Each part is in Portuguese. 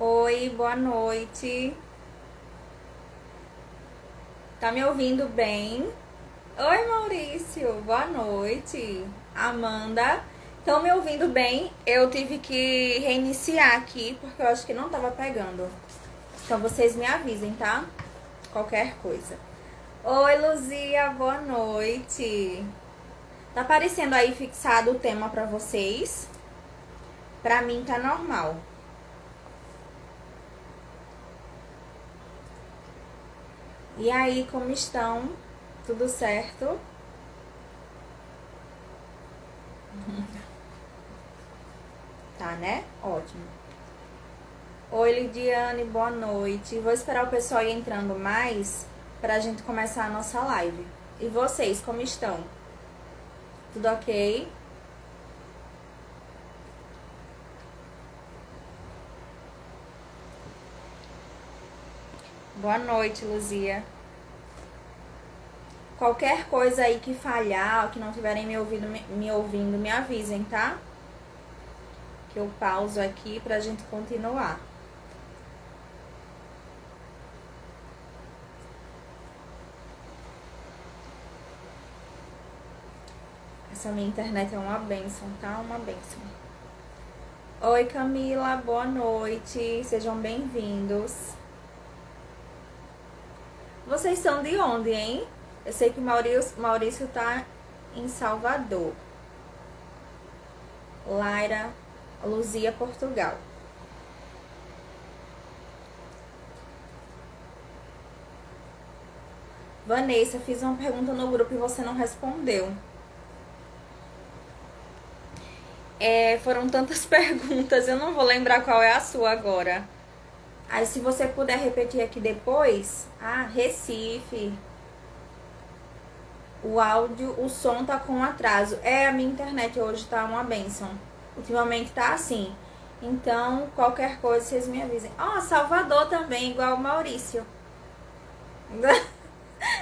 Oi, boa noite. Tá me ouvindo bem? Oi, Maurício, boa noite. Amanda, estão me ouvindo bem? Eu tive que reiniciar aqui porque eu acho que não tava pegando. Então vocês me avisem, tá? Qualquer coisa. Oi, Luzia, boa noite. Tá aparecendo aí fixado o tema pra vocês? Pra mim tá normal. E aí, como estão? Tudo certo? Tá, né? Ótimo. Oi, Lidiane, boa noite. Vou esperar o pessoal ir entrando mais pra gente começar a nossa live. E vocês, como estão? Tudo ok? Boa noite, Luzia. Qualquer coisa aí que falhar, ou que não estiverem me ouvindo, me avisem, tá? Que eu pauso aqui pra gente continuar. Essa minha internet é uma bênção, tá? Uma bênção. Oi, Camila, boa noite. Sejam bem-vindos. Vocês são de onde, hein? Eu sei que o Maurício tá em Salvador. Laira, Luzia, Portugal. Vanessa, fiz uma pergunta no grupo e você não respondeu. Foram tantas perguntas, eu não vou lembrar qual é a sua agora. Aí, se você puder repetir aqui depois. Ah, Recife. O áudio, o som tá com atraso. A minha internet hoje tá uma bênção. Ultimamente tá assim. Então, qualquer coisa, vocês me avisem. Salvador também, igual o Maurício.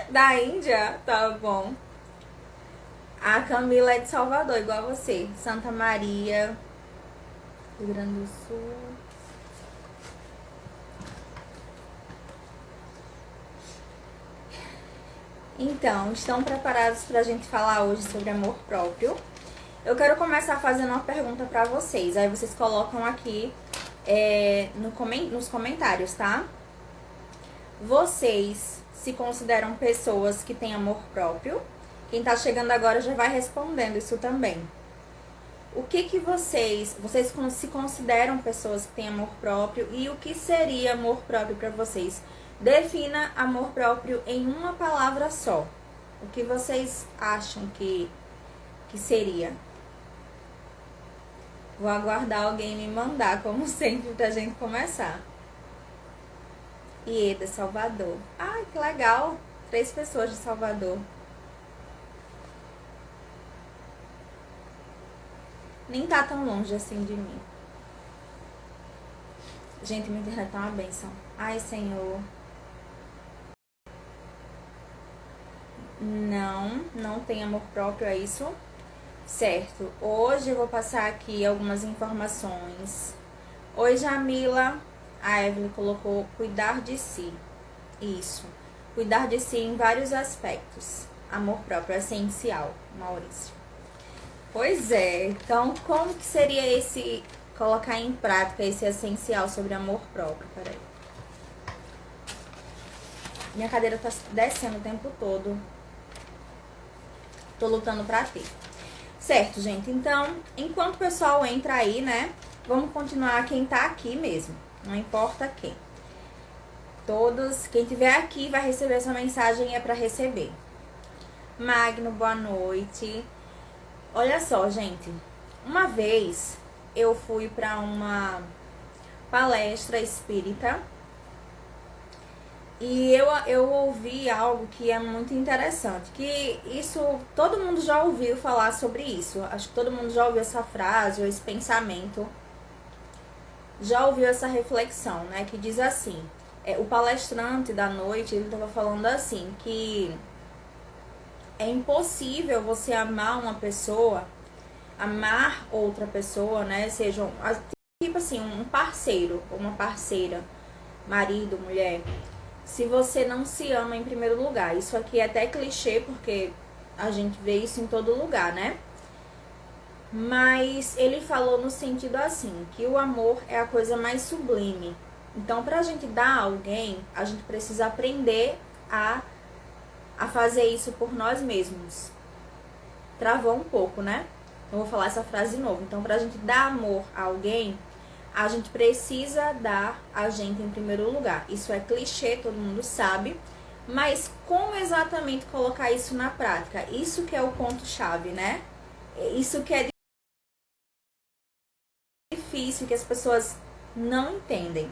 Da Índia? Tá bom. A Camila é de Salvador, igual você. Santa Maria, Rio Grande do Sul. Então, estão preparados pra gente falar hoje sobre amor próprio? Eu quero começar fazendo uma pergunta pra vocês. Aí vocês colocam aqui nos comentários, tá? Vocês se consideram pessoas que têm amor próprio? Quem tá chegando agora já vai respondendo isso também. O que vocês se consideram pessoas que têm amor próprio e o que seria amor próprio para vocês? Defina amor próprio em uma palavra só. O que vocês acham que seria? Vou aguardar alguém me mandar, como sempre, pra gente começar. Ieda, Salvador. Ai, que legal! 3 pessoas de Salvador. Nem tá tão longe assim de mim. Gente, minha internet tá uma benção. Ai, Senhor. Não tem amor próprio, é isso? Certo. Hoje eu vou passar aqui algumas informações. Oi, Jamila. A Evelyn colocou cuidar de si. Isso. Cuidar de si em vários aspectos. Amor próprio é essencial, Maurício. Pois é. Então, como que seria colocar em prática esse essencial sobre amor próprio? Peraí. Minha cadeira tá descendo o tempo todo. Tô lutando pra ter. Certo, gente. Então, enquanto o pessoal entra aí, né? Vamos continuar quem tá aqui mesmo. Não importa quem. Quem tiver aqui vai receber essa mensagem, é pra receber. Magno, boa noite. Olha só, gente. Uma vez eu fui pra uma palestra espírita e eu ouvi algo que é muito interessante, que isso, todo mundo já ouviu falar sobre isso. Acho que todo mundo já ouviu essa frase ou esse pensamento. Já ouviu essa reflexão, né? Que diz assim, o palestrante da noite, ele estava falando assim, que é impossível você amar uma pessoa, amar outra pessoa, né? Sejam que tipo assim, um parceiro ou uma parceira, marido, mulher, se você não se ama em primeiro lugar. Isso aqui é até clichê, porque a gente vê isso em todo lugar, né? Mas ele falou no sentido assim, que o amor é a coisa mais sublime. Então, pra gente dar a alguém, a gente precisa aprender a fazer isso por nós mesmos. Travou um pouco, né? Eu vou falar essa frase de novo. Então, pra gente dar amor a alguém, a gente precisa dar a gente em primeiro lugar. Isso é clichê, todo mundo sabe. Mas como exatamente colocar isso na prática? Isso que é o ponto-chave, né? Isso que é difícil, que as pessoas não entendem.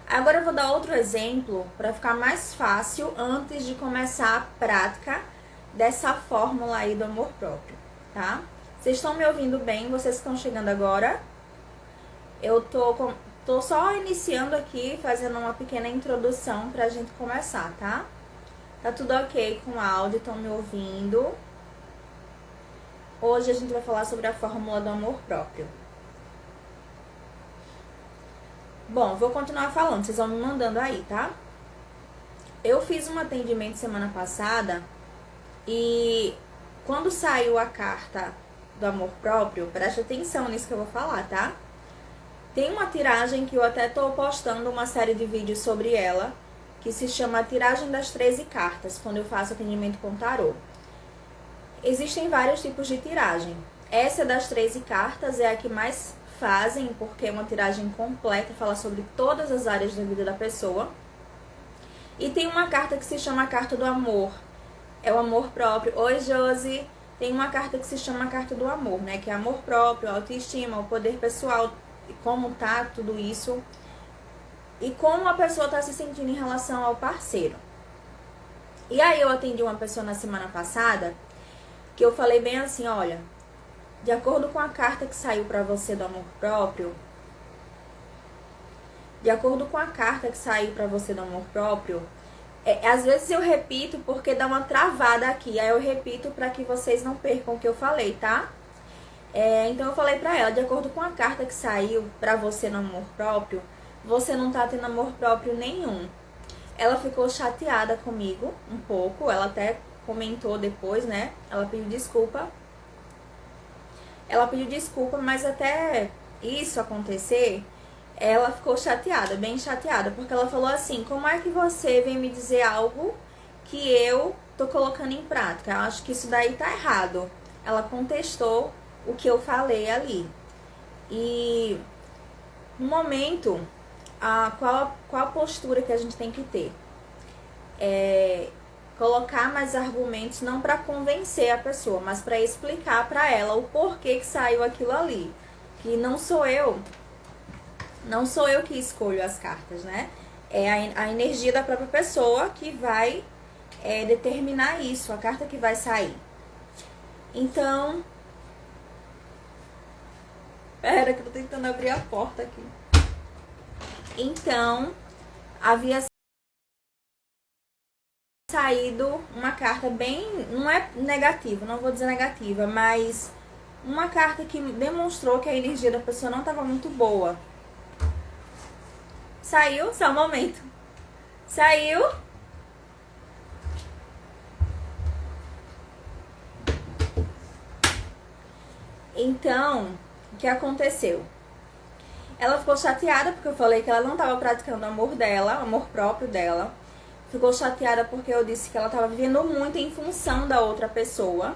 Agora eu vou dar outro exemplo para ficar mais fácil antes de começar a prática dessa fórmula aí do amor próprio, tá? Vocês estão me ouvindo bem? Vocês estão chegando agora? Eu tô só iniciando aqui, fazendo uma pequena introdução pra gente começar, tá? Tá tudo ok com o áudio? Estão me ouvindo? Hoje a gente vai falar sobre a fórmula do amor próprio. Bom, vou continuar falando, vocês vão me mandando aí, tá? Eu fiz um atendimento semana passada e quando saiu a carta do amor próprio, preste atenção nisso que eu vou falar, tá? Tem uma tiragem que eu até tô postando uma série de vídeos sobre ela, que se chama a tiragem das 13 cartas, quando eu faço atendimento com tarô. Existem vários tipos de tiragem. Essa das 13 cartas é a que mais fazem, porque é uma tiragem completa, fala sobre todas as áreas da vida da pessoa. E tem uma carta que se chama a carta do amor. É o amor próprio. Oi, Josi! Tem uma carta que se chama a carta do amor, né? Que é amor próprio, autoestima, o poder pessoal, como tá tudo isso. E como a pessoa tá se sentindo em relação ao parceiro. E aí eu atendi uma pessoa na semana passada, que eu falei bem assim, olha, de acordo com a carta que saiu pra você do amor próprio, às vezes eu repito porque dá uma travada aqui, aí eu repito pra que vocês não percam o que eu falei, tá? Então eu falei pra ela, de acordo com a carta que saiu pra você no amor próprio, você não tá tendo amor próprio nenhum. Ela ficou chateada comigo um pouco, ela até comentou depois, né? Ela pediu desculpa, mas até isso acontecer, ela ficou chateada, bem chateada, porque ela falou assim, como é que você vem me dizer algo que eu tô colocando em prática? Eu acho que isso daí tá errado. Ela contestou o que eu falei ali. E no momento, qual a postura que a gente tem que ter? Colocar mais argumentos, não para convencer a pessoa, mas para explicar para ela o porquê que saiu aquilo ali. Que não sou eu que escolho as cartas, né? É a energia da própria pessoa que vai determinar isso, a carta que vai sair. Então, pera que eu tô tentando abrir a porta aqui. Então, havia saído uma carta bem, não é negativa, não vou dizer negativa, mas uma carta que demonstrou que a energia da pessoa não estava muito boa. Saiu, só um momento. Saiu. Então, o que aconteceu? Ela ficou chateada porque eu falei que ela não estava praticando o amor dela, o amor próprio dela. Ficou chateada porque eu disse que ela estava vivendo muito em função da outra pessoa.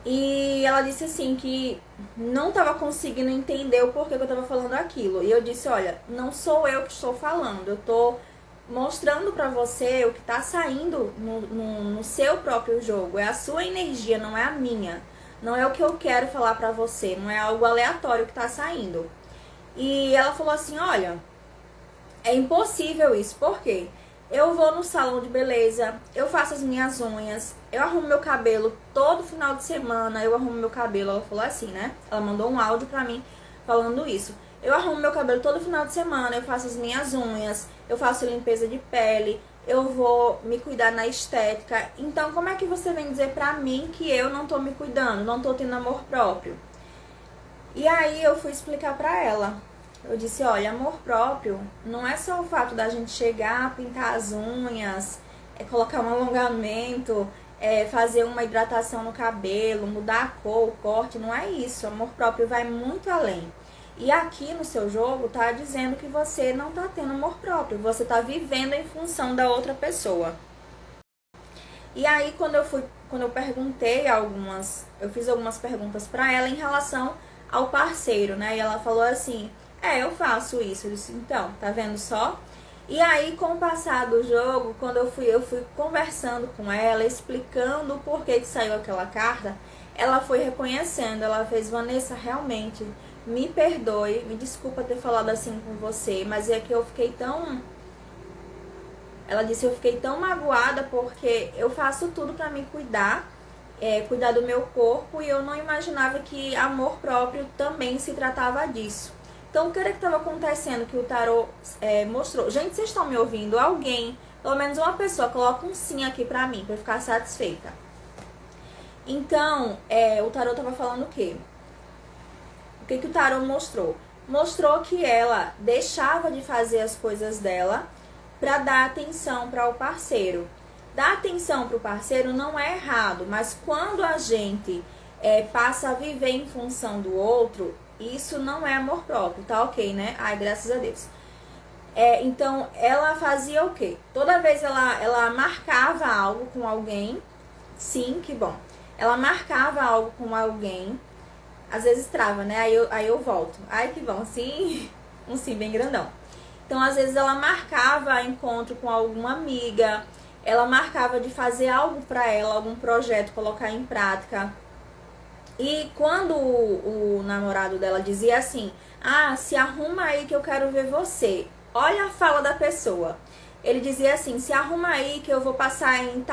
E ela disse assim que não estava conseguindo entender o porquê que eu estava falando aquilo. E eu disse, olha, não sou eu que estou falando, eu estou mostrando pra você o que está saindo no seu próprio jogo. É a sua energia, não é a minha. Não é o que eu quero falar pra você, não é algo aleatório que está saindo. E ela falou assim, olha, é impossível isso, por quê? Eu vou no salão de beleza, eu faço as minhas unhas, eu arrumo meu cabelo todo final de semana, eu arrumo meu cabelo. Ela falou assim, né? Ela mandou um áudio pra mim falando isso. Eu arrumo meu cabelo todo final de semana, eu faço as minhas unhas, eu faço limpeza de pele, eu vou me cuidar na estética. Então, como é que você vem dizer pra mim que eu não tô me cuidando, não tô tendo amor próprio? E aí eu fui explicar pra ela. Eu disse, olha, amor próprio não é só o fato da gente chegar, pintar as unhas, colocar um alongamento, fazer uma hidratação no cabelo, mudar a cor, o corte, não é isso. Amor próprio vai muito além. E aqui no seu jogo tá dizendo que você não tá tendo amor próprio, você tá vivendo em função da outra pessoa. E aí quando eu perguntei eu fiz algumas perguntas pra ela em relação ao parceiro, né? E ela falou assim: eu faço isso. Eu disse: então, tá vendo só? E aí, com o passar do jogo, quando eu fui conversando com ela, explicando o porquê que saiu aquela carta, ela foi reconhecendo, ela fez: Vanessa, realmente, me perdoe, me desculpa ter falado assim com você, mas é que eu fiquei tão... Ela disse, eu fiquei tão magoada porque eu faço tudo pra me cuidar, cuidar do meu corpo, e eu não imaginava que amor próprio também se tratava disso. Então, o que era que estava acontecendo que o tarô mostrou? Gente, vocês estão me ouvindo? Alguém, pelo menos uma pessoa, coloca um sim aqui pra mim, pra eu ficar satisfeita. Então, o tarô estava falando o quê? O que o tarô mostrou? Mostrou que ela deixava de fazer as coisas dela para dar atenção para o parceiro. Dar atenção para o parceiro não é errado, mas quando a gente passa a viver em função do outro, isso não é amor próprio, tá ok, né? Ai, graças a Deus. Então, ela fazia o quê? Toda vez ela marcava algo com alguém. Sim, que bom. Ela marcava algo com alguém. Às vezes trava, né? Aí eu volto. Ai, que bom. Sim, um sim bem grandão. Então, às vezes ela marcava encontro com alguma amiga. Ela marcava de fazer algo pra ela, algum projeto, colocar em prática. E quando o namorado dela dizia assim: se arruma aí que eu quero ver você. Olha a fala da pessoa. Ele dizia assim: se arruma aí que eu vou passar em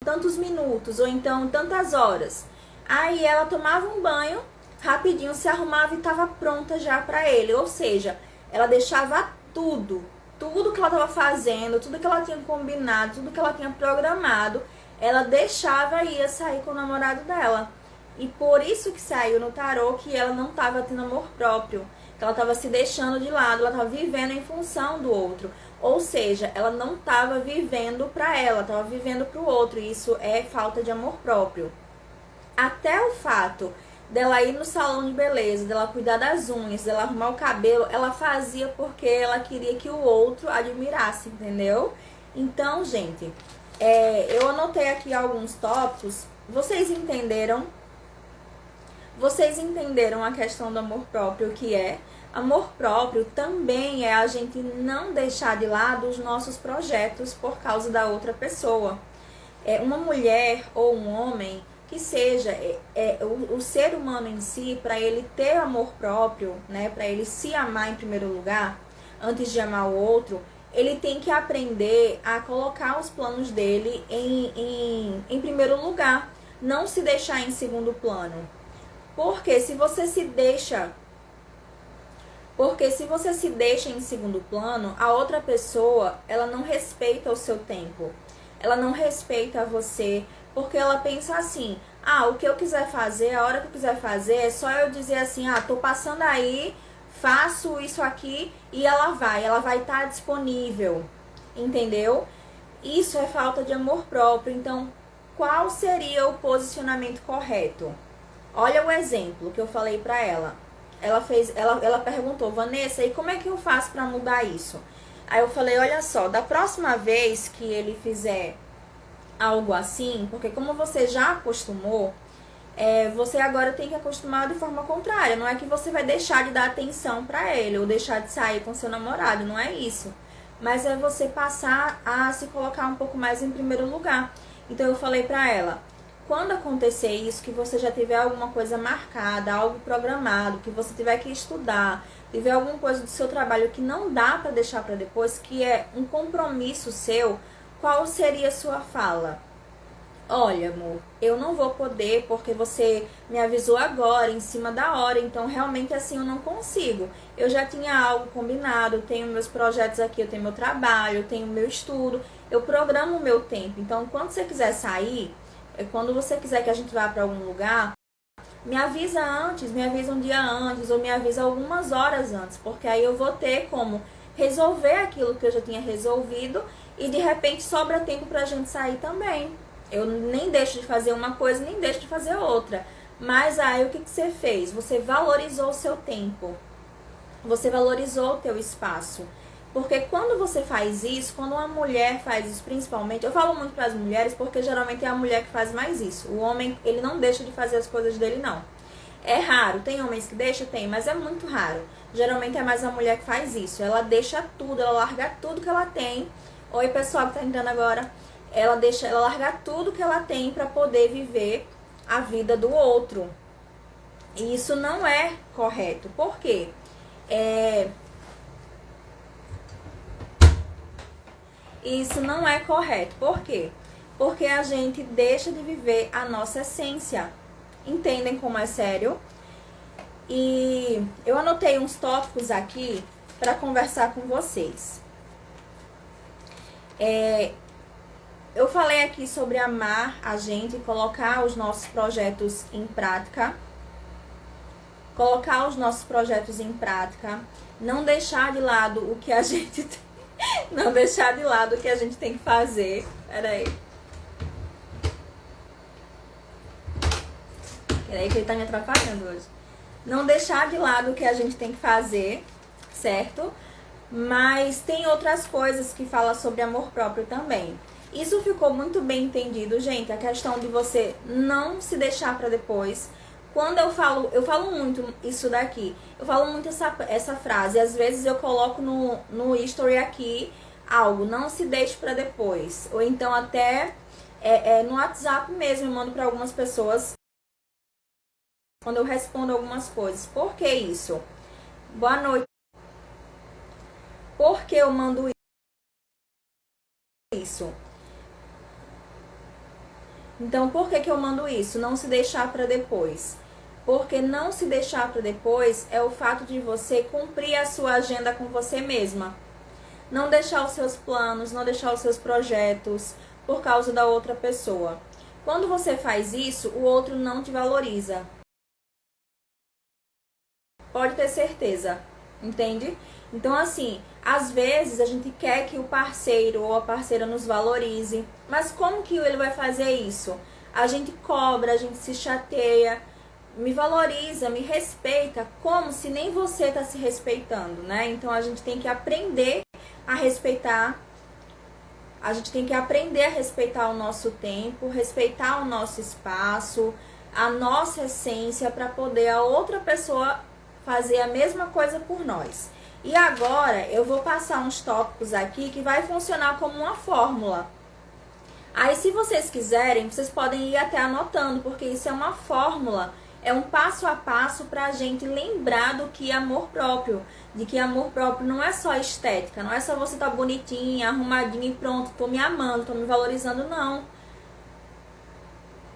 tantos minutos, ou então tantas horas. Aí ela tomava um banho, rapidinho se arrumava e estava pronta já pra ele. Ou seja, ela deixava tudo que ela estava fazendo, tudo que ela tinha combinado, tudo que ela tinha programado, ela deixava e ia sair com o namorado dela. E por isso que saiu no tarô que ela não estava tendo amor próprio, que ela estava se deixando de lado, ela estava vivendo em função do outro. Ou seja, ela não estava vivendo para ela, estava vivendo para o outro. E isso é falta de amor próprio. Até o fato dela ir no salão de beleza, dela cuidar das unhas, dela arrumar o cabelo, ela fazia porque ela queria que o outro admirasse, entendeu? Então, gente, eu anotei aqui alguns tópicos. Vocês entenderam? Vocês entenderam a questão do amor próprio, que é? Amor próprio também é a gente não deixar de lado os nossos projetos por causa da outra pessoa. Uma mulher ou um homem, que seja o ser humano em si, para ele ter amor próprio, né, para ele se amar em primeiro lugar, antes de amar o outro, ele tem que aprender a colocar os planos dele em primeiro lugar, não se deixar em segundo plano. Porque se você se deixa em segundo plano, a outra pessoa, ela não respeita o seu tempo. Ela não respeita você, porque ela pensa assim: o que eu quiser fazer, a hora que eu quiser fazer, é só eu dizer assim: tô passando aí, faço isso aqui, e ela vai estar disponível. Entendeu? Isso é falta de amor próprio. Então, qual seria o posicionamento correto? Olha o exemplo que eu falei pra ela. Ela perguntou: Vanessa, e como é que eu faço pra mudar isso? Aí eu falei: olha só, da próxima vez que ele fizer algo assim, porque como você já acostumou, você agora tem que acostumar de forma contrária. Não é que você vai deixar de dar atenção pra ele ou deixar de sair com seu namorado, não é isso. Mas é você passar a se colocar um pouco mais em primeiro lugar. Então eu falei pra ela: quando acontecer isso, que você já tiver alguma coisa marcada, algo programado, que você tiver que estudar, tiver alguma coisa do seu trabalho que não dá para deixar para depois, que é um compromisso seu, qual seria a sua fala? Olha, amor, eu não vou poder porque você me avisou agora, em cima da hora, então realmente assim eu não consigo. Eu já tinha algo combinado, eu tenho meus projetos aqui, eu tenho meu trabalho, eu tenho meu estudo, eu programo o meu tempo. Então, quando você quiser sair, quando você quiser que a gente vá para algum lugar, me avisa antes, me avisa um dia antes, ou me avisa algumas horas antes, porque aí eu vou ter como resolver aquilo que eu já tinha resolvido e de repente sobra tempo pra gente sair também. Eu nem deixo de fazer uma coisa, nem deixo de fazer outra. Mas aí o que você fez? Você valorizou o seu tempo. Você valorizou o teu espaço. Porque quando você faz isso, quando uma mulher faz isso principalmente, eu falo muito para as mulheres porque geralmente é a mulher que faz mais isso. O homem, ele não deixa de fazer as coisas dele, não. É raro, tem homens que deixam? Tem, mas é muito raro. Geralmente é mais a mulher que faz isso. Ela deixa tudo, ela larga tudo que ela tem. Oi, pessoal que tá entrando agora. Ela larga tudo que ela tem para poder viver a vida do outro. E isso não é correto. Por quê? Isso não é correto. Por quê? Porque a gente deixa de viver a nossa essência. Entendem como é sério? E eu anotei uns tópicos aqui para conversar com vocês. Eu falei aqui sobre amar a gente, colocar os nossos projetos em prática. Colocar os nossos projetos em prática. Não deixar de lado o que a gente não deixar de lado o que a gente tem que fazer. Peraí que ele tá me atrapalhando hoje. Não deixar de lado o que a gente tem que fazer, certo? Mas tem outras coisas que fala sobre amor próprio também. Isso ficou muito bem entendido, gente, a questão de você não se deixar para depois. Quando eu falo muito isso daqui. Eu falo muito essa frase. Às vezes eu coloco no history aqui algo, não se deixe para depois. Ou então até no WhatsApp mesmo eu mando para algumas pessoas quando eu respondo algumas coisas. Por que isso? Boa noite. Por que eu mando isso? Então, por que eu mando isso? Não se deixar para depois. Porque não se deixar para depois é o fato de você cumprir a sua agenda com você mesma. Não deixar os seus planos, não deixar os seus projetos por causa da outra pessoa. Quando você faz isso, o outro não te valoriza. Pode ter certeza, entende? Então, assim, às vezes a gente quer que o parceiro ou a parceira nos valorize, mas como que ele vai fazer isso? A gente cobra, a gente se chateia, me valoriza, me respeita, como se nem você está se respeitando, né? Então a gente tem que aprender a respeitar, a gente tem que aprender a respeitar o nosso tempo, respeitar o nosso espaço, a nossa essência, para poder a outra pessoa fazer a mesma coisa por nós. E agora eu vou passar uns tópicos aqui que vai funcionar como uma fórmula. Aí, se vocês quiserem, vocês podem ir até anotando, porque isso é uma fórmula, é um passo a passo para a gente lembrar do que é amor próprio. De que amor próprio não é só estética, não é só você estar bonitinha, arrumadinha e pronto, tô me amando, tô me valorizando, não.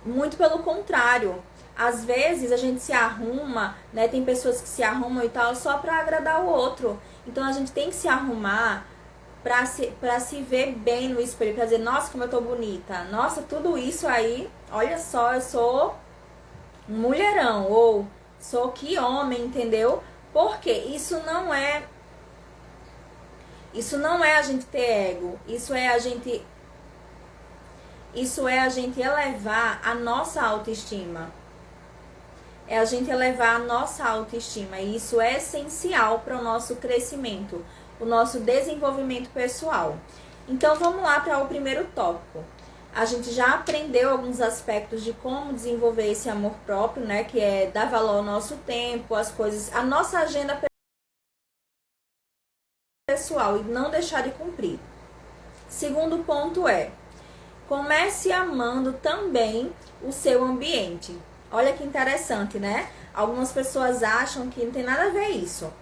Muito pelo contrário. Às vezes a gente se arruma, né? Tem pessoas que se arrumam e tal só pra agradar o outro. Então a gente tem que se arrumar pra se ver bem no espelho, pra dizer, nossa, como eu tô bonita. Nossa, tudo isso aí, olha só, eu sou um mulherão. Ou sou que homem, entendeu? Porque isso não é a gente ter ego. Isso é a gente elevar a nossa autoestima. É a gente elevar a nossa autoestima. E isso é essencial para o nosso crescimento, o nosso desenvolvimento pessoal. Então vamos lá para o primeiro tópico. A gente já aprendeu alguns aspectos de como desenvolver esse amor próprio, né? Que é dar valor ao nosso tempo, as coisas, a nossa agenda pessoal e não deixar de cumprir. Segundo ponto é: comece amando também o seu ambiente. Olha que interessante, né? Algumas pessoas acham que não tem nada a ver isso.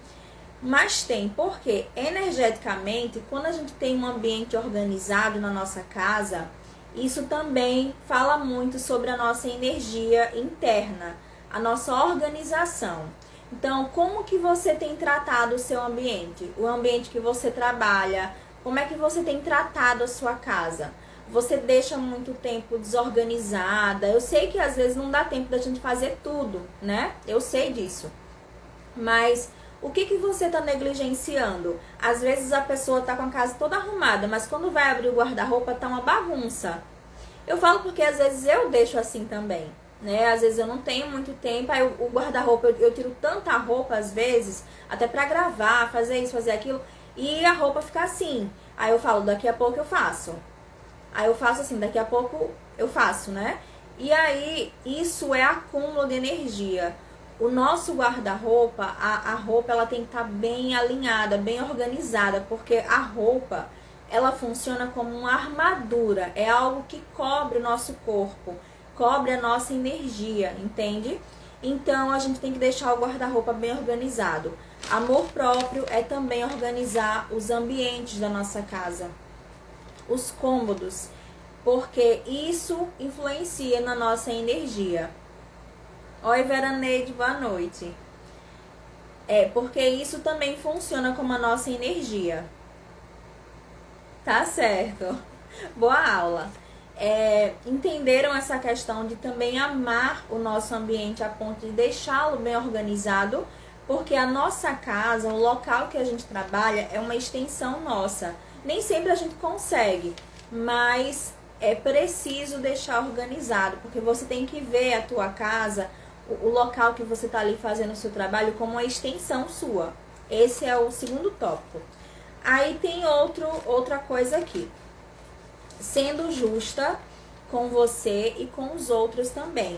Mas tem, porque energeticamente, quando a gente tem um ambiente organizado na nossa casa, isso também fala muito sobre a nossa energia interna, a nossa organização. Então, como que você tem tratado o seu ambiente? O ambiente que você trabalha, como é que você tem tratado a sua casa? você deixa muito tempo desorganizada. Eu sei que às vezes não dá tempo da gente fazer tudo, né? Eu sei disso. Mas o que você está negligenciando? Às vezes a pessoa está com a casa toda arrumada, mas quando vai abrir o guarda-roupa tá uma bagunça. Eu falo porque às vezes eu deixo assim também, né? Às vezes eu não tenho muito tempo, aí o guarda-roupa, eu tiro tanta roupa às vezes, até pra gravar, fazer isso, fazer aquilo, e a roupa fica assim. Aí eu falo, daqui a pouco eu faço. Aí eu faço assim, daqui a pouco eu faço, né? E aí, isso é acúmulo de energia. O nosso guarda-roupa, a roupa, ela tem que estar bem alinhada, bem organizada, porque a roupa, ela funciona como uma armadura, é algo que cobre o nosso corpo, cobre a nossa energia, entende? Então, a gente tem que deixar o guarda-roupa bem organizado. Amor próprio é também organizar os ambientes da nossa casa, os cômodos, porque isso influencia na nossa energia. Oi, Veraneide, boa noite. Porque isso também funciona como a nossa energia. Tá certo. Boa aula. Entenderam essa questão de também amar o nosso ambiente a ponto de deixá-lo bem organizado, porque a nossa casa, o local que a gente trabalha, é uma extensão nossa. Nem sempre a gente consegue, mas é preciso deixar organizado, porque você tem que ver a tua casa, o local que você está ali fazendo o seu trabalho, como uma extensão sua. Esse é o segundo tópico. Aí tem outra coisa aqui. Sendo justa com você e com os outros também.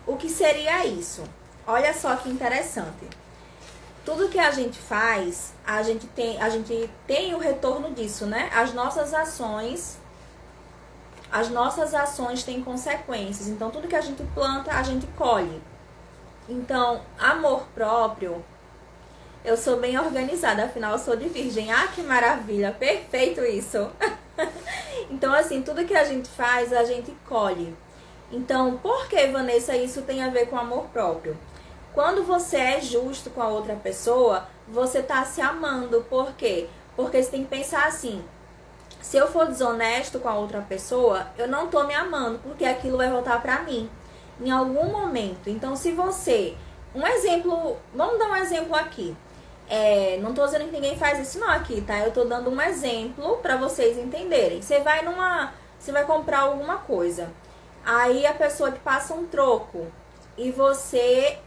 O que seria isso? Olha só que interessante. Tudo que a gente faz, a gente tem o retorno disso, né? As nossas ações têm consequências. Então, tudo que a gente planta, a gente colhe. Então, amor próprio, eu sou bem organizada, afinal eu sou de virgem. Ah, que maravilha, perfeito isso. Então, assim, tudo que a gente faz, a gente colhe. Então, por que, Vanessa, isso tem a ver com amor próprio? Quando você é justo com a outra pessoa, você tá se amando. Por quê? Porque você tem que pensar assim, se eu for desonesto com a outra pessoa, eu não tô me amando, porque aquilo vai voltar pra mim em algum momento. Então, se você... Um exemplo... Vamos dar um exemplo aqui. Não tô dizendo que ninguém faz isso não aqui, tá? Eu tô dando um exemplo pra vocês entenderem. Você vai comprar alguma coisa. Aí a pessoa te passa um troco. E você...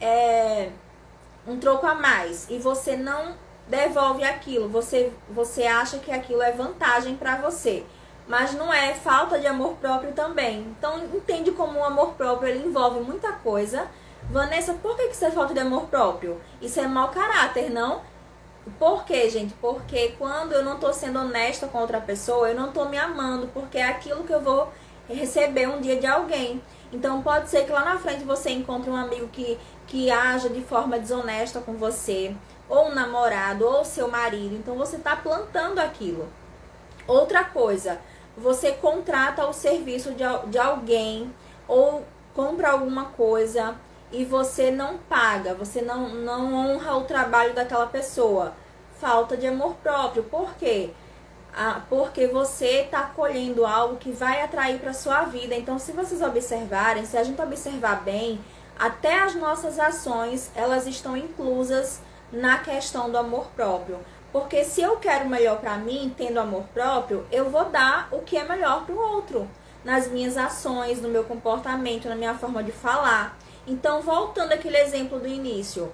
um troco a mais. E você não devolve aquilo. Você acha que aquilo é vantagem pra você. Mas não é falta de amor próprio também. Então, entende como o amor próprio ele envolve muita coisa. Vanessa, por que isso é falta de amor próprio? Isso é mau caráter, não? Por quê, gente? Porque quando eu não tô sendo honesta com outra pessoa, eu não tô me amando, porque é aquilo que eu vou receber um dia de alguém. Então, pode ser que lá na frente você encontre um amigo que haja de forma desonesta com você, ou um namorado, ou seu marido. Então, você tá plantando aquilo. Outra coisa, você contrata o serviço de alguém ou compra alguma coisa e você não paga, você não honra o trabalho daquela pessoa. Falta de amor próprio. Por quê? Porque você está colhendo algo que vai atrair para sua vida. Então, se vocês observarem, se a gente observar bem, até as nossas ações, elas estão inclusas na questão do amor próprio. Porque se eu quero o melhor para mim, tendo amor próprio, eu vou dar o que é melhor para o outro. Nas minhas ações, no meu comportamento, na minha forma de falar. Então, voltando àquele exemplo do início.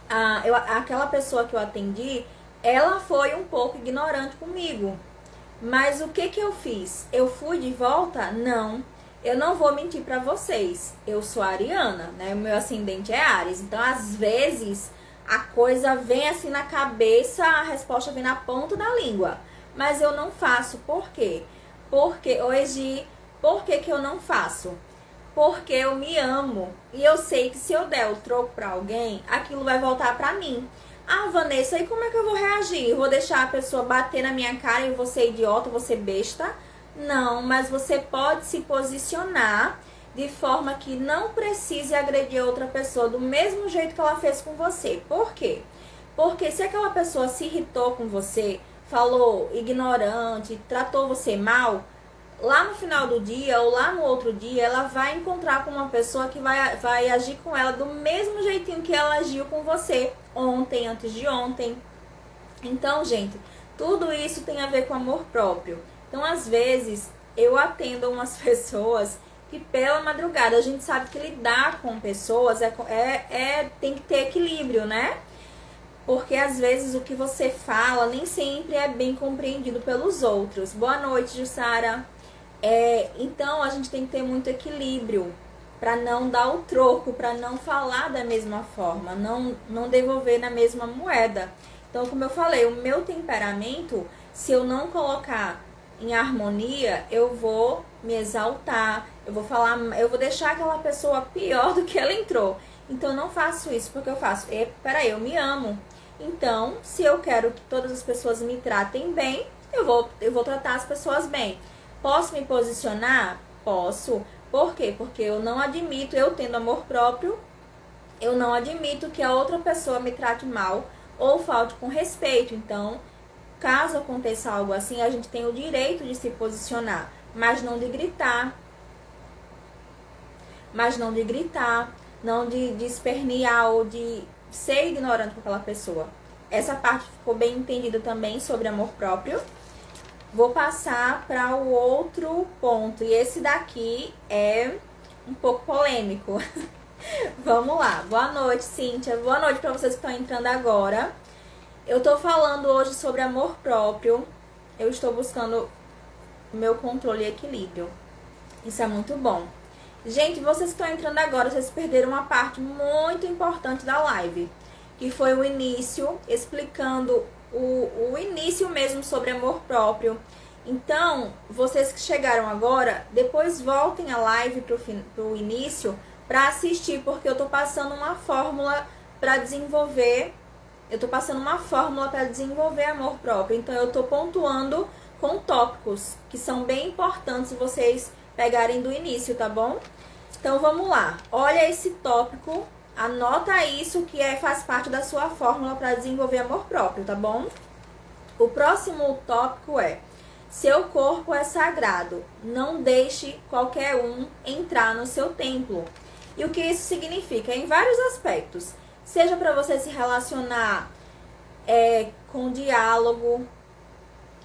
Aquela pessoa que eu atendi, ela foi um pouco ignorante comigo. Mas o que eu fiz? Eu fui de volta? Não. Eu não vou mentir para vocês. Eu sou ariana, né? O meu ascendente é Áries. Então, às vezes... a coisa vem assim na cabeça, a resposta vem na ponta da língua. Mas eu não faço. Por quê? Porque hoje, por que eu não faço? Porque eu me amo. E eu sei que se eu der o troco pra alguém, aquilo vai voltar pra mim. Ah, Vanessa, e como é que eu vou reagir? Eu vou deixar a pessoa bater na minha cara e eu vou ser idiota, eu vou ser besta? Não, mas você pode se posicionar de forma que não precise agredir outra pessoa do mesmo jeito que ela fez com você. Por quê? Porque se aquela pessoa se irritou com você, falou ignorante, tratou você mal, lá no final do dia ou lá no outro dia, ela vai encontrar com uma pessoa que vai agir com ela do mesmo jeitinho que ela agiu com você ontem, antes de ontem. Então, gente, tudo isso tem a ver com amor próprio. Então, às vezes, eu atendo umas pessoas que pela madrugada, a gente sabe que lidar com pessoas tem que ter equilíbrio, né? Porque às vezes o que você fala nem sempre é bem compreendido pelos outros. Boa noite, Jussara. Então a gente tem que ter muito equilíbrio para não dar o troco, para não falar da mesma forma, não devolver na mesma moeda. Então, como eu falei, o meu temperamento, se eu não colocar em harmonia, eu vou me exaltar, eu vou deixar aquela pessoa pior do que ela entrou. Então, eu não faço isso, porque eu faço, peraí, eu me amo. Então, se eu quero que todas as pessoas me tratem bem, eu vou tratar as pessoas bem. Posso me posicionar? Posso. Por quê? Porque eu não admito, eu tendo amor próprio, eu não admito que a outra pessoa me trate mal ou falte com respeito. Então, caso aconteça algo assim, a gente tem o direito de se posicionar, mas não de gritar, não de espernear ou de ser ignorante com aquela pessoa. Essa parte ficou bem entendida também sobre amor próprio. Vou passar para o outro ponto, e esse daqui é um pouco polêmico. Vamos lá. Boa noite, Cíntia. Boa noite para vocês que estão entrando agora. Eu tô falando hoje sobre amor próprio. Eu estou buscando o meu controle e equilíbrio. Isso é muito bom. Gente, vocês que estão entrando agora, vocês perderam uma parte muito importante da live, que foi o início, explicando o início mesmo sobre amor próprio. Então, vocês que chegaram agora, depois voltem a live pro início para assistir, porque eu tô passando uma fórmula para desenvolver. Eu tô passando uma fórmula para desenvolver amor próprio. Então, eu tô pontuando com tópicos que são bem importantes se vocês pegarem do início, tá bom? Então, vamos lá. Olha esse tópico. Anota isso que faz parte da sua fórmula para desenvolver amor próprio, tá bom? O próximo tópico é: seu corpo é sagrado, não deixe qualquer um entrar no seu templo. E o que isso significa? Em vários aspectos. Seja para você se relacionar com diálogo,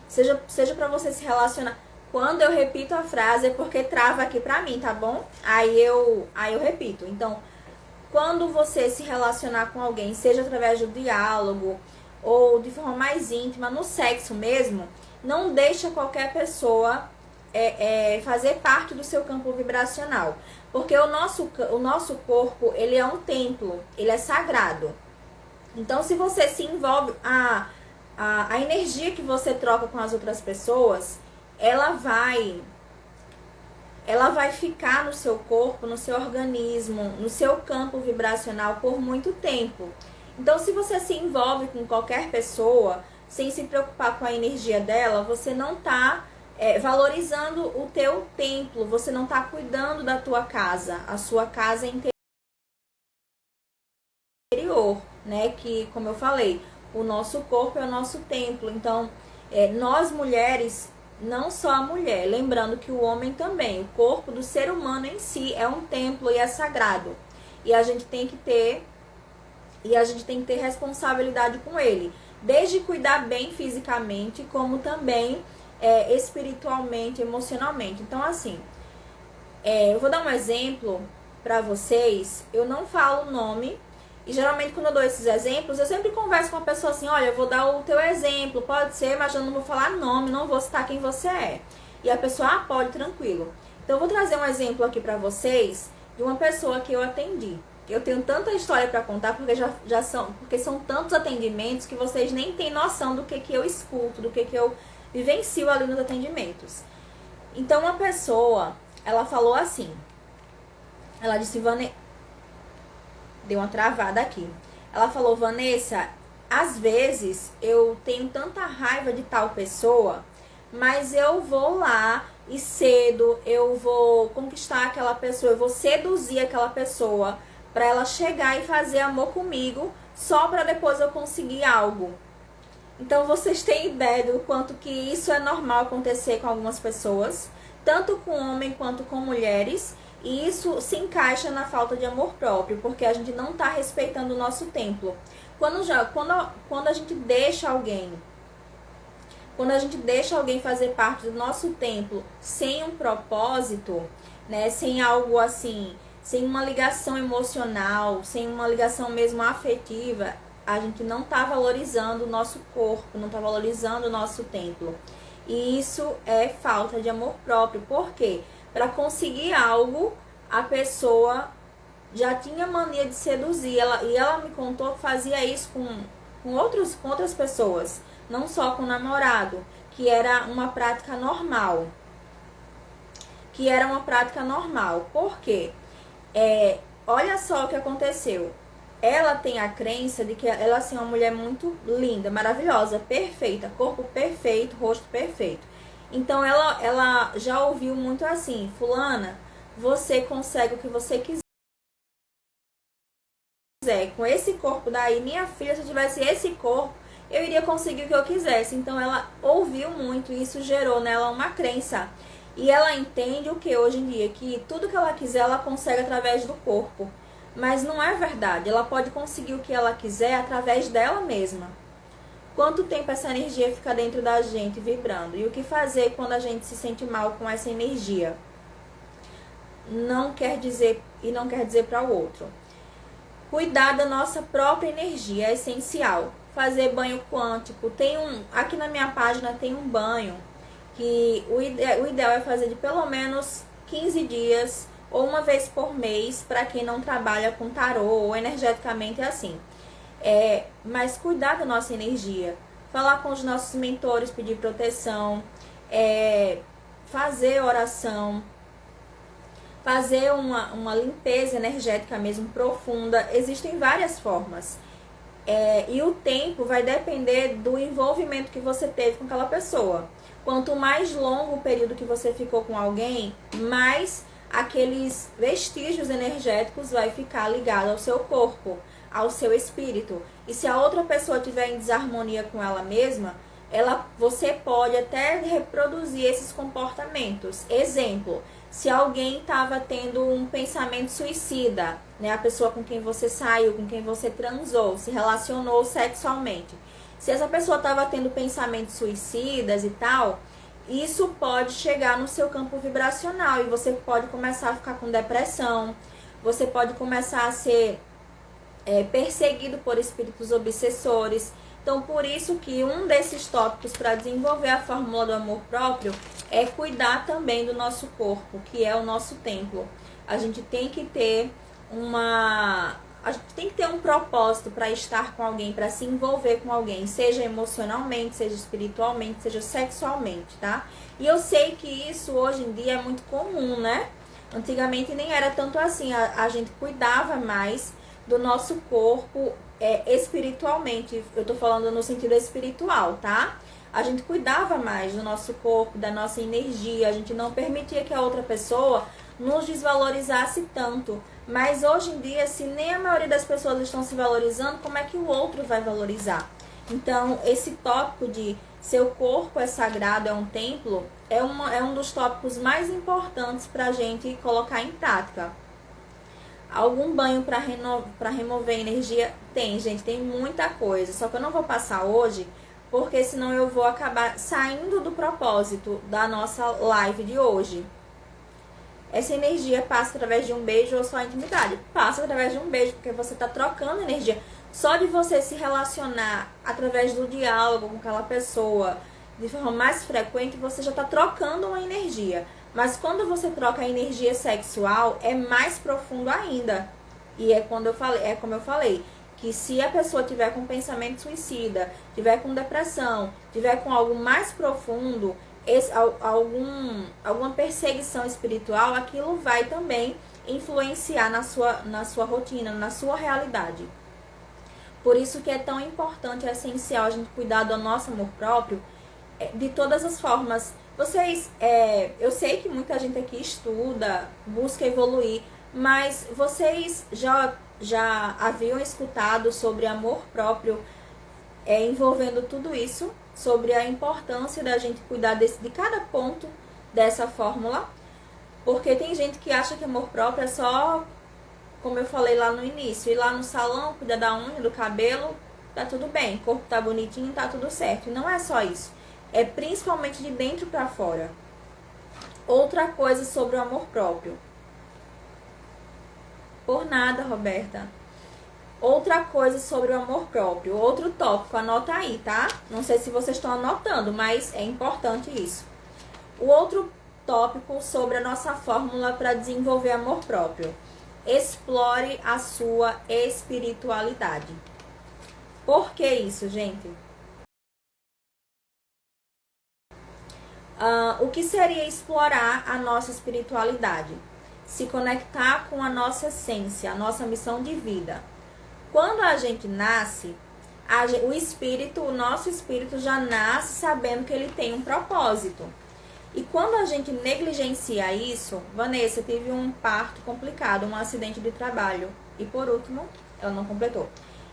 seja para você se relacionar. Quando eu repito a frase é porque trava aqui pra mim, tá bom? Aí eu repito. Então, quando você se relacionar com alguém, seja através do diálogo ou de forma mais íntima, no sexo mesmo, não deixa qualquer pessoa fazer parte do seu campo vibracional. Porque o nosso corpo, ele é um templo, ele é sagrado. Então, se você se envolve, a energia que você troca com as outras pessoas, ela vai ficar no seu corpo, no seu organismo, no seu campo vibracional por muito tempo. Então, se você se envolve com qualquer pessoa, sem se preocupar com a energia dela, você não está valorizando o teu templo, você não está cuidando da tua casa, a sua casa interior, né? Que, como eu falei, o nosso corpo é o nosso templo. Então, nós mulheres, não só a mulher, lembrando que o homem também, o corpo do ser humano em si é um templo e é sagrado. E a gente tem que ter responsabilidade com ele, desde cuidar bem fisicamente, como também espiritualmente, emocionalmente. Então, assim, eu vou dar um exemplo para vocês. Eu não falo o nome, e geralmente quando eu dou esses exemplos, eu sempre converso com a pessoa assim: olha, eu vou dar o teu exemplo, pode ser, mas eu não vou falar nome, não vou citar quem você é. E a pessoa, pode, tranquilo. Então, eu vou trazer um exemplo aqui pra vocês de uma pessoa que eu atendi. Eu tenho tanta história pra contar, porque são tantos atendimentos que vocês nem têm noção do que eu escuto, do que eu vivencio ali nos atendimentos. Então, uma pessoa, ela falou assim, ela disse: deu uma travada aqui. Ela falou: Vanessa, às vezes eu tenho tanta raiva de tal pessoa, mas eu vou lá e cedo, eu vou conquistar aquela pessoa, eu vou seduzir aquela pessoa para ela chegar e fazer amor comigo, só para depois eu conseguir algo. Então, vocês têm ideia do quanto que isso é normal acontecer com algumas pessoas. tanto com homem quanto com mulheres. E isso se encaixa na falta de amor próprio, porque a gente não está respeitando o nosso templo. Quando a gente deixa alguém, quando a gente deixa alguém fazer parte do nosso templo sem um propósito, né, sem algo assim, sem uma ligação emocional, sem uma ligação mesmo afetiva, a gente não está valorizando o nosso corpo, não está valorizando o nosso templo. E isso é falta de amor próprio. Por quê? Para conseguir algo, a pessoa já tinha mania de seduzir. E ela me contou que fazia isso com outras pessoas, não só com o namorado, que era uma prática normal. Por quê? Olha só o que aconteceu. Ela tem a crença de que ela assim, é uma mulher muito linda, maravilhosa, perfeita, corpo perfeito, rosto perfeito. Então ela já ouviu muito assim: fulana, você consegue o que você quiser. Com esse corpo daí, minha filha, se eu tivesse esse corpo, eu iria conseguir o que eu quisesse. Então ela ouviu muito e isso gerou nela uma crença. E ela entende o que hoje em dia? Que tudo que ela quiser, ela consegue através do corpo. Mas não é verdade. Ela pode conseguir o que ela quiser através dela mesma. Quanto tempo essa energia fica dentro da gente, vibrando? E o que fazer quando a gente se sente mal com essa energia? Não quer dizer para o outro. Cuidar da nossa própria energia é essencial. Fazer banho quântico. Aqui na minha página tem um banho que o ideal é fazer de pelo menos 15 dias ou uma vez por mês, para quem não trabalha com tarô ou energeticamente assim. Mas cuidar da nossa energia, falar com os nossos mentores, pedir proteção, fazer oração, fazer uma limpeza energética mesmo profunda. Existem várias formas. E o tempo vai depender do envolvimento que você teve com aquela pessoa. Quanto mais longo o período que você ficou com alguém, mais aqueles vestígios energéticos vai ficar ligado ao seu corpo, ao seu espírito. E se a outra pessoa estiver em desarmonia com ela mesma, você pode até reproduzir esses comportamentos. Exemplo, se alguém estava tendo um pensamento suicida, né, a pessoa com quem você saiu, com quem você transou, se relacionou sexualmente. Se essa pessoa estava tendo pensamentos suicidas e tal, isso pode chegar no seu campo vibracional e você pode começar a ficar com depressão, você pode começar a ser perseguido por espíritos obsessores. Então, por isso que um desses tópicos para desenvolver a fórmula do amor próprio é cuidar também do nosso corpo, que é o nosso templo. A gente tem que ter um propósito para estar com alguém, para se envolver com alguém, seja emocionalmente, seja espiritualmente, seja sexualmente, tá? E eu sei que isso hoje em dia é muito comum, né? Antigamente nem era tanto assim, a gente cuidava mais do nosso corpo espiritualmente. Eu tô falando no sentido espiritual, tá? A gente cuidava mais do nosso corpo, da nossa energia, a gente não permitia que a outra pessoa nos desvalorizasse tanto. Mas hoje em dia, se nem a maioria das pessoas estão se valorizando, como é que o outro vai valorizar? Então, esse tópico de seu corpo é sagrado, é um templo, é um dos tópicos mais importantes para a gente colocar em prática. Algum banho para remover energia? Tem, gente, tem muita coisa. Só que eu não vou passar hoje, porque senão eu vou acabar saindo do propósito da nossa live de hoje. Essa energia passa através de um beijo ou só a intimidade? Passa através de um beijo, porque você está trocando energia. Só de você se relacionar através do diálogo com aquela pessoa de forma mais frequente, você já está trocando uma energia. Mas quando você troca a energia sexual, é mais profundo ainda. E como eu falei, que se a pessoa tiver com pensamento suicida, tiver com depressão, tiver com algo mais profundo, alguma perseguição espiritual, aquilo vai também influenciar na sua rotina, na sua realidade. Por isso que é tão importante, é essencial a gente cuidar do nosso amor próprio de todas as formas. Eu sei que muita gente aqui estuda, busca evoluir, mas vocês já haviam escutado sobre amor próprio envolvendo tudo isso, sobre a importância da gente cuidar de cada ponto dessa fórmula, porque tem gente que acha que amor próprio é só, como eu falei lá no início, ir lá no salão, cuidar da unha, do cabelo, tá tudo bem, o corpo tá bonitinho, tá tudo certo. E não é só isso, é principalmente de dentro pra fora. Outra coisa sobre o amor próprio. Por nada, Roberta. Outra coisa sobre o amor próprio, outro tópico, anota aí, tá? Não sei se vocês estão anotando, mas é importante isso. O outro tópico sobre a nossa fórmula para desenvolver amor próprio. Explore a sua espiritualidade. Por que isso, gente? O que seria explorar a nossa espiritualidade? Se conectar com a nossa essência, a nossa missão de vida. Quando a gente nasce, o nosso espírito já nasce sabendo que ele tem um propósito. E quando a gente negligencia isso, Vanessa teve um parto complicado, um acidente de trabalho. E por último, ela não completou.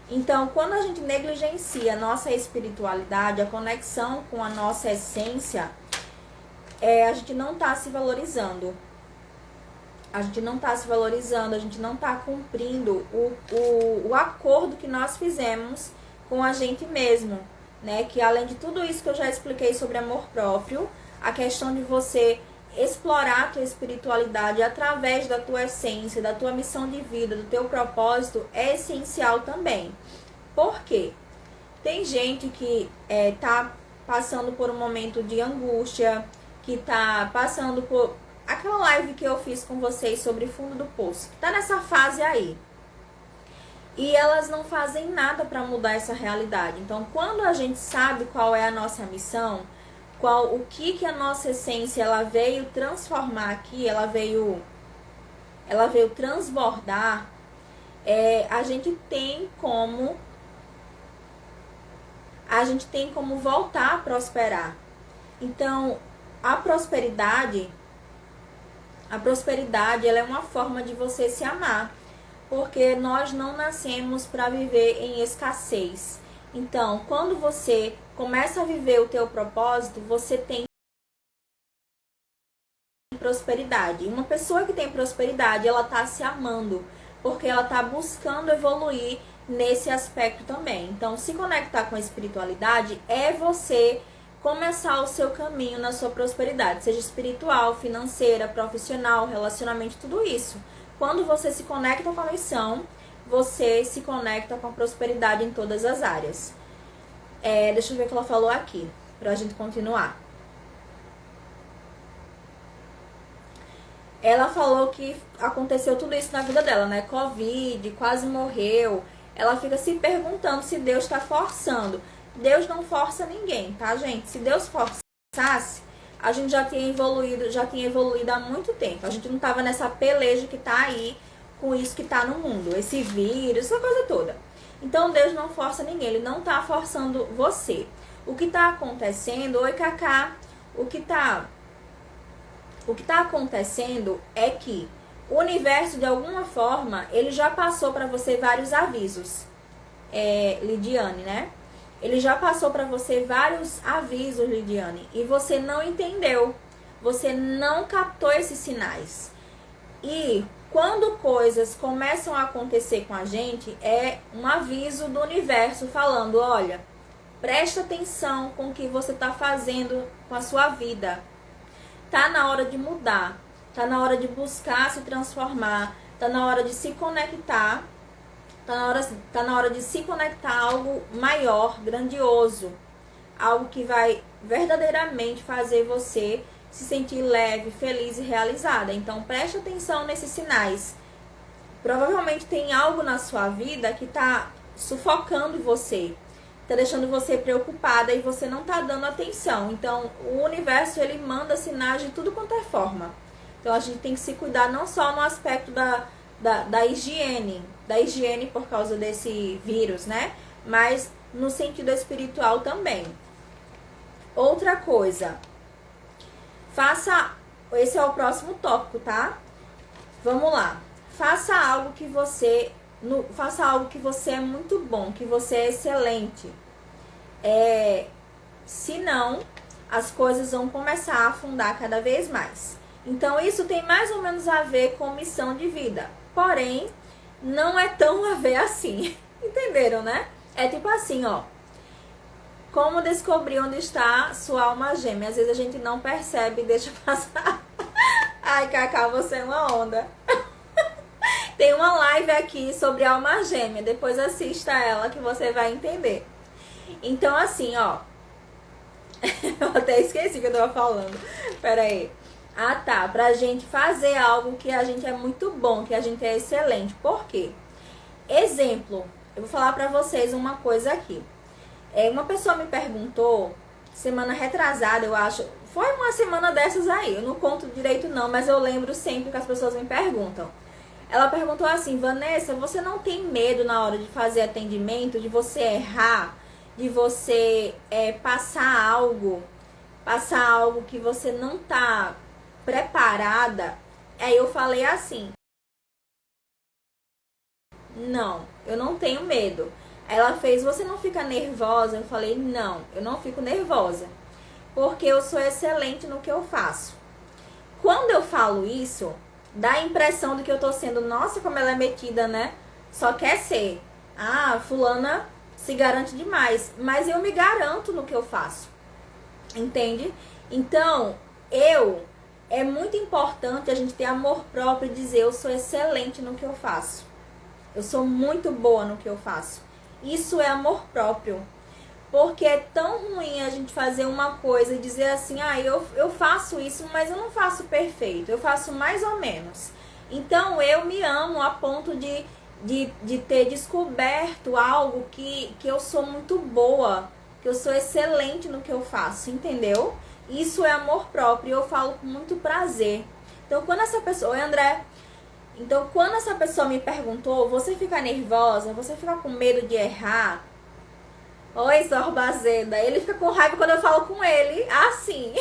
Então, quando a gente negligencia a nossa espiritualidade, a conexão com a nossa essência, a gente não está se valorizando. A gente não está se valorizando, a gente não está cumprindo o acordo que nós fizemos com a gente mesmo, né? Que além de tudo isso que eu já expliquei sobre amor próprio, a questão de você explorar a tua espiritualidade através da tua essência, da tua missão de vida, do teu propósito, é essencial também. Por quê? Tem gente que tá passando por um momento de angústia, que tá passando por aquela live que eu fiz com vocês sobre fundo do poço, que tá nessa fase aí. E elas não fazem nada para mudar essa realidade. Então, quando a gente sabe qual é a nossa missão, o que a nossa essência ela veio transformar aqui, ela veio transbordar, a gente tem como voltar a prosperar. Então, a prosperidade ela é uma forma de você se amar, porque nós não nascemos para viver em escassez. Então, quando você começa a viver o teu propósito, você tem prosperidade. Uma pessoa que tem prosperidade, ela tá se amando, porque ela tá buscando evoluir nesse aspecto também. Então, se conectar com a espiritualidade é você começar o seu caminho na sua prosperidade, seja espiritual, financeira, profissional, relacionamento, tudo isso. Quando você se conecta com a missão, você se conecta com a prosperidade em todas as áreas. Deixa eu ver o que ela falou aqui, pra gente continuar. Ela falou que aconteceu tudo isso na vida dela, né? Covid, quase morreu. Ela fica se perguntando se Deus está forçando. Deus não força ninguém, tá, gente? Se Deus forçasse, a gente já tinha evoluído há muito tempo. A gente não tava nessa peleja que tá aí com isso que tá no mundo, esse vírus, essa coisa toda. Então Deus não força ninguém, ele não tá forçando você. O que tá acontecendo, oi Cacá, o que tá acontecendo é que o universo, de alguma forma, ele já passou para você vários avisos. Lidiane, né? Ele já passou para você vários avisos, Lidiane, e você não entendeu. Você não captou esses sinais. E quando coisas começam a acontecer com a gente, é um aviso do universo falando, olha, presta atenção com o que você está fazendo com a sua vida. Tá na hora de mudar, tá na hora de buscar se transformar, tá na hora de se conectar, tá na hora de se conectar a algo maior, grandioso, algo que vai verdadeiramente fazer você se sentir leve, feliz e realizada. Então preste atenção nesses sinais. Provavelmente tem algo na sua vida que tá sufocando você, tá deixando você preocupada e você não tá dando atenção. Então o universo ele manda sinais de tudo quanto é forma. Então a gente tem que se cuidar não só no aspecto da higiene por causa desse vírus, né? Mas no sentido espiritual também. Outra coisa, esse é o próximo tópico, tá? Vamos lá. Faça algo que você é muito bom, que você é excelente. Se não, as coisas vão começar a afundar cada vez mais. Então isso tem mais ou menos a ver com missão de vida. Porém, não é tão a ver assim. Entenderam, né? É tipo assim, ó. Como descobrir onde está sua alma gêmea? Às vezes a gente não percebe e deixa passar. Ai, Cacá, você é uma onda. Tem uma live aqui sobre alma gêmea. Depois assista ela que você vai entender. Então, assim, ó. Eu até esqueci o que eu tava falando. Pera aí. Ah, tá. Pra gente fazer algo que a gente é muito bom, que a gente é excelente. Por quê? Exemplo. Eu vou falar pra vocês uma coisa aqui. Uma pessoa me perguntou, semana retrasada, eu acho. Foi uma semana dessas aí. Eu não conto direito não, mas eu lembro sempre que as pessoas me perguntam. Ela perguntou assim: Vanessa, você não tem medo na hora de fazer atendimento, de você errar, de você passar algo que você não tá preparada? Aí eu falei assim: não, eu não tenho medo. Ela fez: você não fica nervosa? Eu falei: não, eu não fico nervosa, porque eu sou excelente no que eu faço. Quando eu falo isso, dá a impressão de que eu tô sendo, nossa, como ela é metida, né? Só quer ser. Ah, fulana se garante demais. Mas eu me garanto no que eu faço. Entende? Então, é muito importante a gente ter amor próprio e dizer: eu sou excelente no que eu faço. Eu sou muito boa no que eu faço. Isso é amor próprio. Porque é tão ruim a gente fazer uma coisa e dizer assim: ah, eu faço isso, mas eu não faço perfeito, eu faço mais ou menos. Então eu me amo a ponto de ter descoberto algo que eu sou muito boa, que eu sou excelente no que eu faço, entendeu? Isso é amor próprio e eu falo com muito prazer. Então quando essa pessoa... Oi, André. Então quando essa pessoa me perguntou: você fica nervosa, você fica com medo de errar? Oi, Zorba Azeda. Ele fica com raiva quando eu falo com ele. Assim.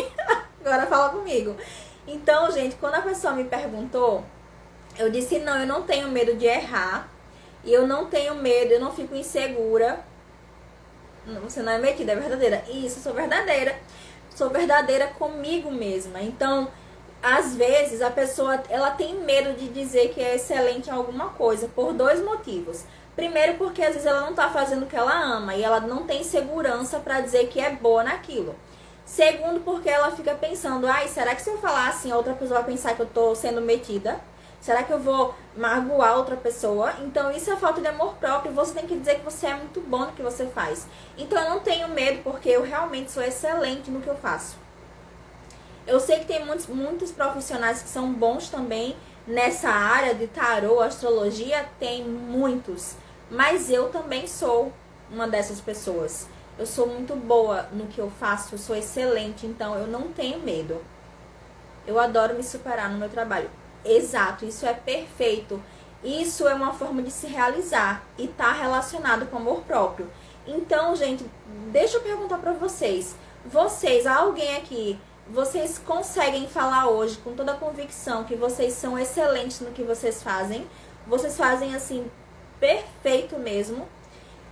Agora fala comigo. Então, gente, quando a pessoa me perguntou, eu disse: não, eu não tenho medo de errar. E eu não tenho medo, eu não fico insegura. Você não é metida, é verdadeira. Isso, eu sou verdadeira. Sou verdadeira comigo mesma. Então, às vezes, a pessoa ela tem medo de dizer que é excelente em alguma coisa, por dois motivos. Primeiro, porque às vezes ela não tá fazendo o que ela ama e ela não tem segurança pra dizer que é boa naquilo. Segundo, porque ela fica pensando: ai, será que se eu falar assim, a outra pessoa vai pensar que eu tô sendo metida? Será que eu vou magoar outra pessoa? Então isso é falta de amor próprio. Você tem que dizer que você é muito bom no que você faz. Então eu não tenho medo, porque eu realmente sou excelente no que eu faço. Eu sei que tem muitos profissionais que são bons também nessa área de tarô, astrologia, tem muitos. Mas eu também sou uma dessas pessoas. Eu sou muito boa no que eu faço, eu sou excelente, então eu não tenho medo. Eu adoro me superar no meu trabalho. Exato, isso é perfeito. Isso é uma forma de se realizar e tá relacionado com amor próprio. Então, gente, deixa eu perguntar pra vocês. Vocês, alguém aqui, vocês conseguem falar hoje com toda a convicção que vocês são excelentes no que vocês fazem? Vocês fazem assim perfeito mesmo.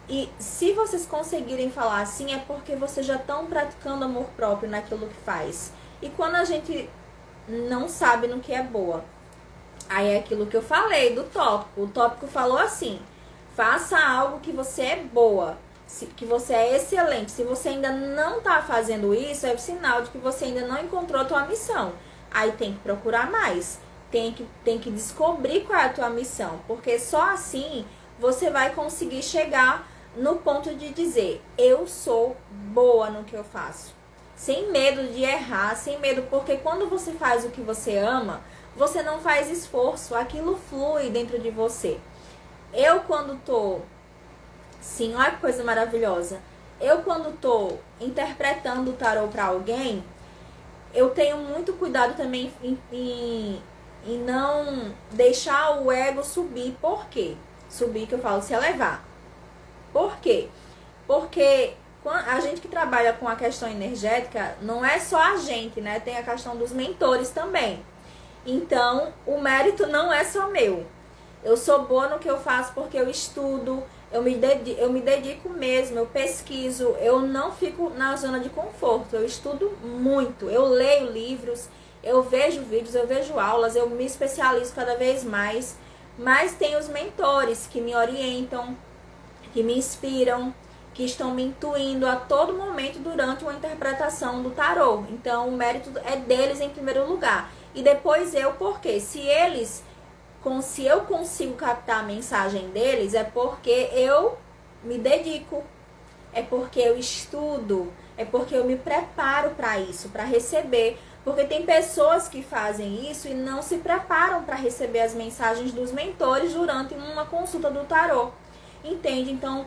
E se vocês conseguirem falar assim, é porque vocês já estão praticando amor próprio naquilo que faz. E quando a gente não sabe no que é boa, aí é aquilo que eu falei do tópico. O tópico falou assim: faça algo que você é boa, que você é excelente. Se você ainda não tá fazendo isso, é o sinal de que você ainda não encontrou a tua missão. Aí tem que procurar mais. Tem que descobrir qual é a tua missão, porque só assim você vai conseguir chegar no ponto de dizer: eu sou boa no que eu faço. Sem medo de errar, sem medo, porque quando você faz o que você ama, você não faz esforço, aquilo flui dentro de você. Eu quando tô... Sim, olha que coisa maravilhosa. Eu quando tô interpretando o tarô pra alguém, eu tenho muito cuidado também em não deixar o ego subir. Por quê? Subir, que eu falo, se elevar. Por quê? Porque a gente que trabalha com a questão energética, não é só a gente, né? Tem a questão dos mentores também. Então, o mérito não é só meu. Eu sou boa no que eu faço porque eu estudo, eu me dedico mesmo, eu pesquiso, eu não fico na zona de conforto, eu estudo muito, eu leio livros, eu vejo vídeos, eu vejo aulas, eu me especializo cada vez mais, mas tem os mentores que me orientam, que me inspiram, que estão me intuindo a todo momento durante uma interpretação do tarô. Então, o mérito é deles em primeiro lugar. E depois eu, porque se eu consigo captar a mensagem deles, é porque eu me dedico, é porque eu estudo, é porque eu me preparo para isso, para receber. Porque tem pessoas que fazem isso e não se preparam para receber as mensagens dos mentores durante uma consulta do tarô. Entende? Então,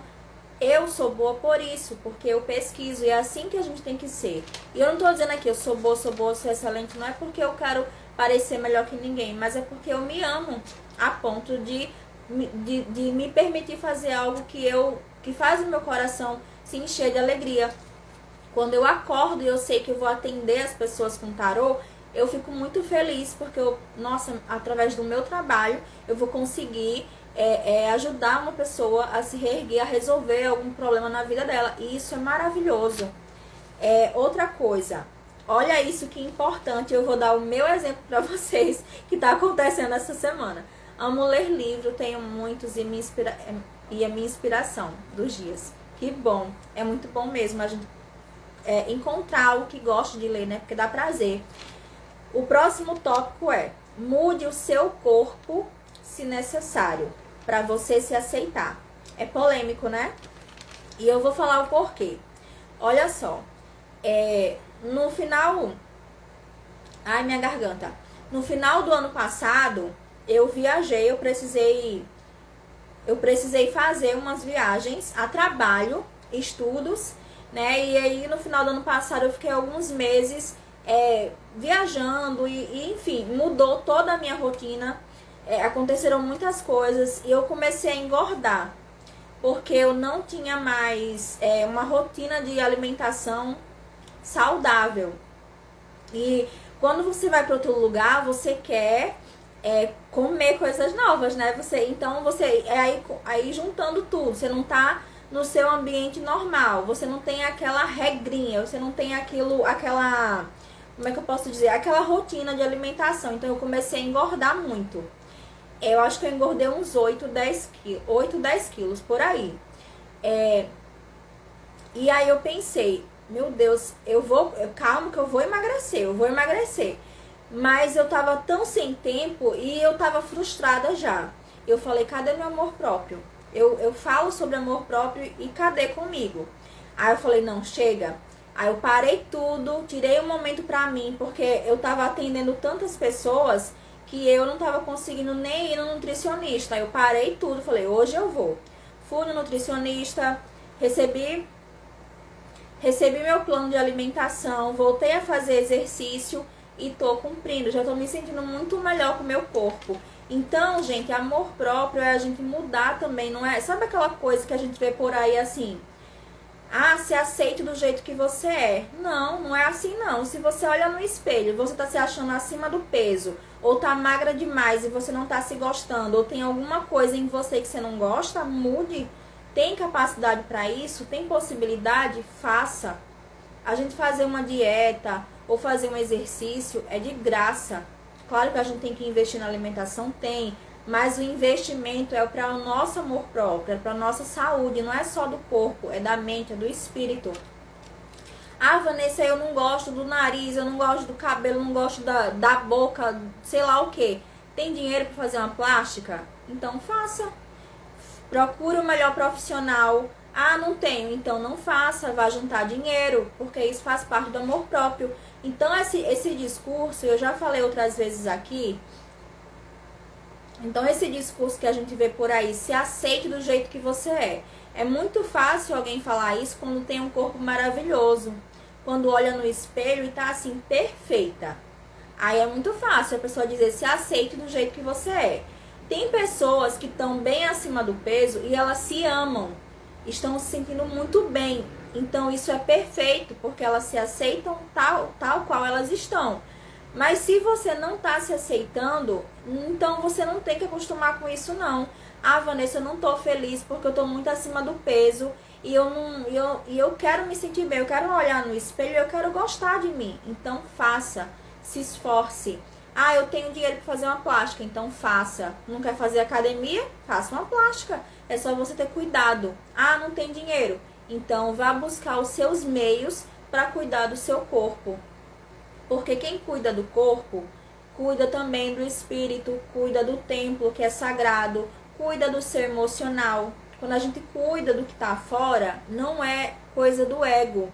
eu sou boa por isso, porque eu pesquiso e é assim que a gente tem que ser. E eu não tô dizendo aqui, eu sou boa, sou excelente, não é porque eu quero parecer melhor que ninguém, mas é porque eu me amo a ponto de me permitir fazer algo que faz o meu coração se encher de alegria. Quando eu acordo e eu sei que eu vou atender as pessoas com tarô, eu fico muito feliz, porque através do meu trabalho, eu vou conseguir ajudar uma pessoa a se reerguer, a resolver algum problema na vida dela. E isso é maravilhoso. Outra coisa, olha isso que importante, eu vou dar o meu exemplo para vocês, que está acontecendo essa semana. Amo ler livro, tenho muitos e a minha inspiração dos dias. Que bom, é muito bom mesmo a gente encontrar o que gosta de ler, né? Porque dá prazer. O próximo tópico é: mude o seu corpo se necessário, para você se aceitar. É polêmico, né? E eu vou falar o porquê. Olha só, no final... Ai, minha garganta. No final do ano passado, eu viajei, eu precisei fazer umas viagens a trabalho, estudos, né? E aí, no final do ano passado, eu fiquei alguns meses viajando e, enfim, mudou toda a minha rotina. Aconteceram muitas coisas e eu comecei a engordar, porque eu não tinha mais uma rotina de alimentação saudável. E quando você vai para outro lugar, você quer comer coisas novas, né? Então você aí juntando tudo, você não tá no seu ambiente normal, você não tem aquela regrinha, você não tem aquela, como é que eu posso dizer? Aquela rotina de alimentação. Então eu comecei a engordar muito. Eu acho que eu engordei uns 8, 10 quilos por aí. E aí eu pensei, meu Deus, calma que eu vou emagrecer. Mas eu tava tão sem tempo e eu tava frustrada já. Eu falei, cadê meu amor próprio? Eu falo sobre amor próprio e cadê comigo? Aí eu falei, não, chega. Aí eu parei tudo, tirei um momento pra mim, porque eu tava atendendo tantas pessoas que eu não tava conseguindo nem ir no nutricionista. Aí eu parei tudo, falei, hoje eu vou. Fui no nutricionista, recebi meu plano de alimentação, voltei a fazer exercício e tô cumprindo. Já tô me sentindo muito melhor com o meu corpo. Então, gente, amor próprio é a gente mudar também, não é? Sabe aquela coisa que a gente vê por aí assim? Ah, se aceite do jeito que você é. Não, não é assim não. Se você olha no espelho, você tá se achando acima do peso, ou tá magra demais e você não tá se gostando, ou tem alguma coisa em você que você não gosta, mude. Tem capacidade para isso? Tem possibilidade? Faça. A gente fazer uma dieta ou fazer um exercício é de graça. Claro que a gente tem que investir na alimentação, mas o investimento é para o nosso amor próprio, é para a nossa saúde, não é só do corpo, é da mente, é do espírito. Ah, Vanessa, eu não gosto do nariz, eu não gosto do cabelo, eu não gosto da boca, sei lá o que. Tem dinheiro para fazer uma plástica? Então faça. Procure o melhor profissional. Ah, não tenho, então não faça, vá juntar dinheiro, porque isso faz parte do amor próprio. Então esse discurso, eu já falei outras vezes aqui, então esse discurso que a gente vê por aí, se aceite do jeito que você é. É muito fácil alguém falar isso quando tem um corpo maravilhoso, quando olha no espelho e tá assim, perfeita. Aí é muito fácil a pessoa dizer, se aceite do jeito que você é. Tem pessoas que estão bem acima do peso e elas se amam, estão se sentindo muito bem. Então isso é perfeito, porque elas se aceitam tal qual elas estão. Mas se você não tá se aceitando, então você não tem que acostumar com isso não. Ah, Vanessa, eu não tô feliz porque eu tô muito acima do peso e eu não, eu quero me sentir bem, eu quero olhar no espelho, eu quero gostar de mim. Então faça, se esforce. Ah, eu tenho dinheiro para fazer uma plástica, então faça. Não quer fazer academia? Faça uma plástica. É só você ter cuidado. Ah, não tem dinheiro. Então vá buscar os seus meios para cuidar do seu corpo. Porque quem cuida do corpo, cuida também do espírito, cuida do templo que é sagrado, cuida do ser emocional. Quando a gente cuida do que está fora, não é coisa do ego,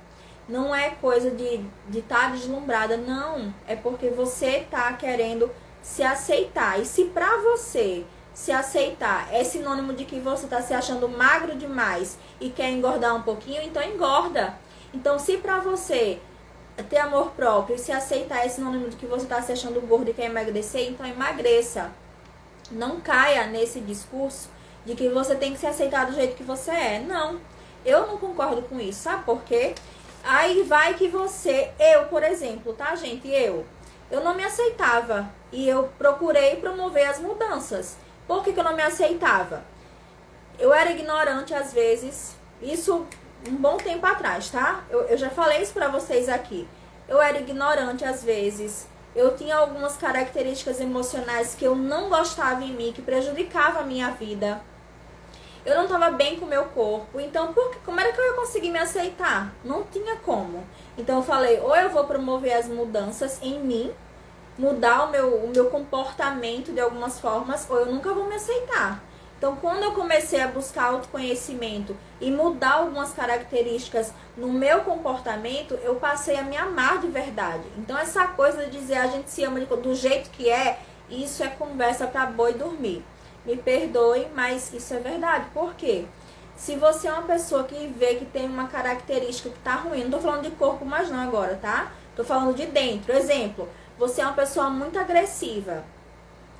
não é coisa de estar deslumbrada, não. É porque você está querendo se aceitar. E se pra você se aceitar é sinônimo de que você está se achando magro demais e quer engordar um pouquinho, então engorda. Então se pra você ter amor próprio e se aceitar é sinônimo de que você está se achando gordo e quer emagrecer, então emagreça. Não caia nesse discurso de que você tem que se aceitar do jeito que você é. Não, eu não concordo com isso, sabe por quê? Aí vai que eu, por exemplo, tá, gente? Eu não me aceitava e eu procurei promover as mudanças. Por que eu não me aceitava? Eu era ignorante às vezes, isso um bom tempo atrás, tá? Eu já falei isso pra vocês aqui. Eu era ignorante às vezes. Eu tinha algumas características emocionais que eu não gostava em mim, que prejudicavam a minha vida. Eu não estava bem com o meu corpo. Então, como era que eu ia conseguir me aceitar? Não tinha como. Então, eu falei, ou eu vou promover as mudanças em mim, mudar o meu comportamento de algumas formas, ou eu nunca vou me aceitar. Então, quando eu comecei a buscar autoconhecimento e mudar algumas características no meu comportamento, eu passei a me amar de verdade. Então, essa coisa de dizer a gente se ama do jeito que é, isso é conversa para boi dormir. Me perdoe, mas isso é verdade. Por quê? Se você é uma pessoa que vê que tem uma característica que tá ruim, não tô falando de corpo mais não agora, tá? Tô falando de dentro. Exemplo, você é uma pessoa muito agressiva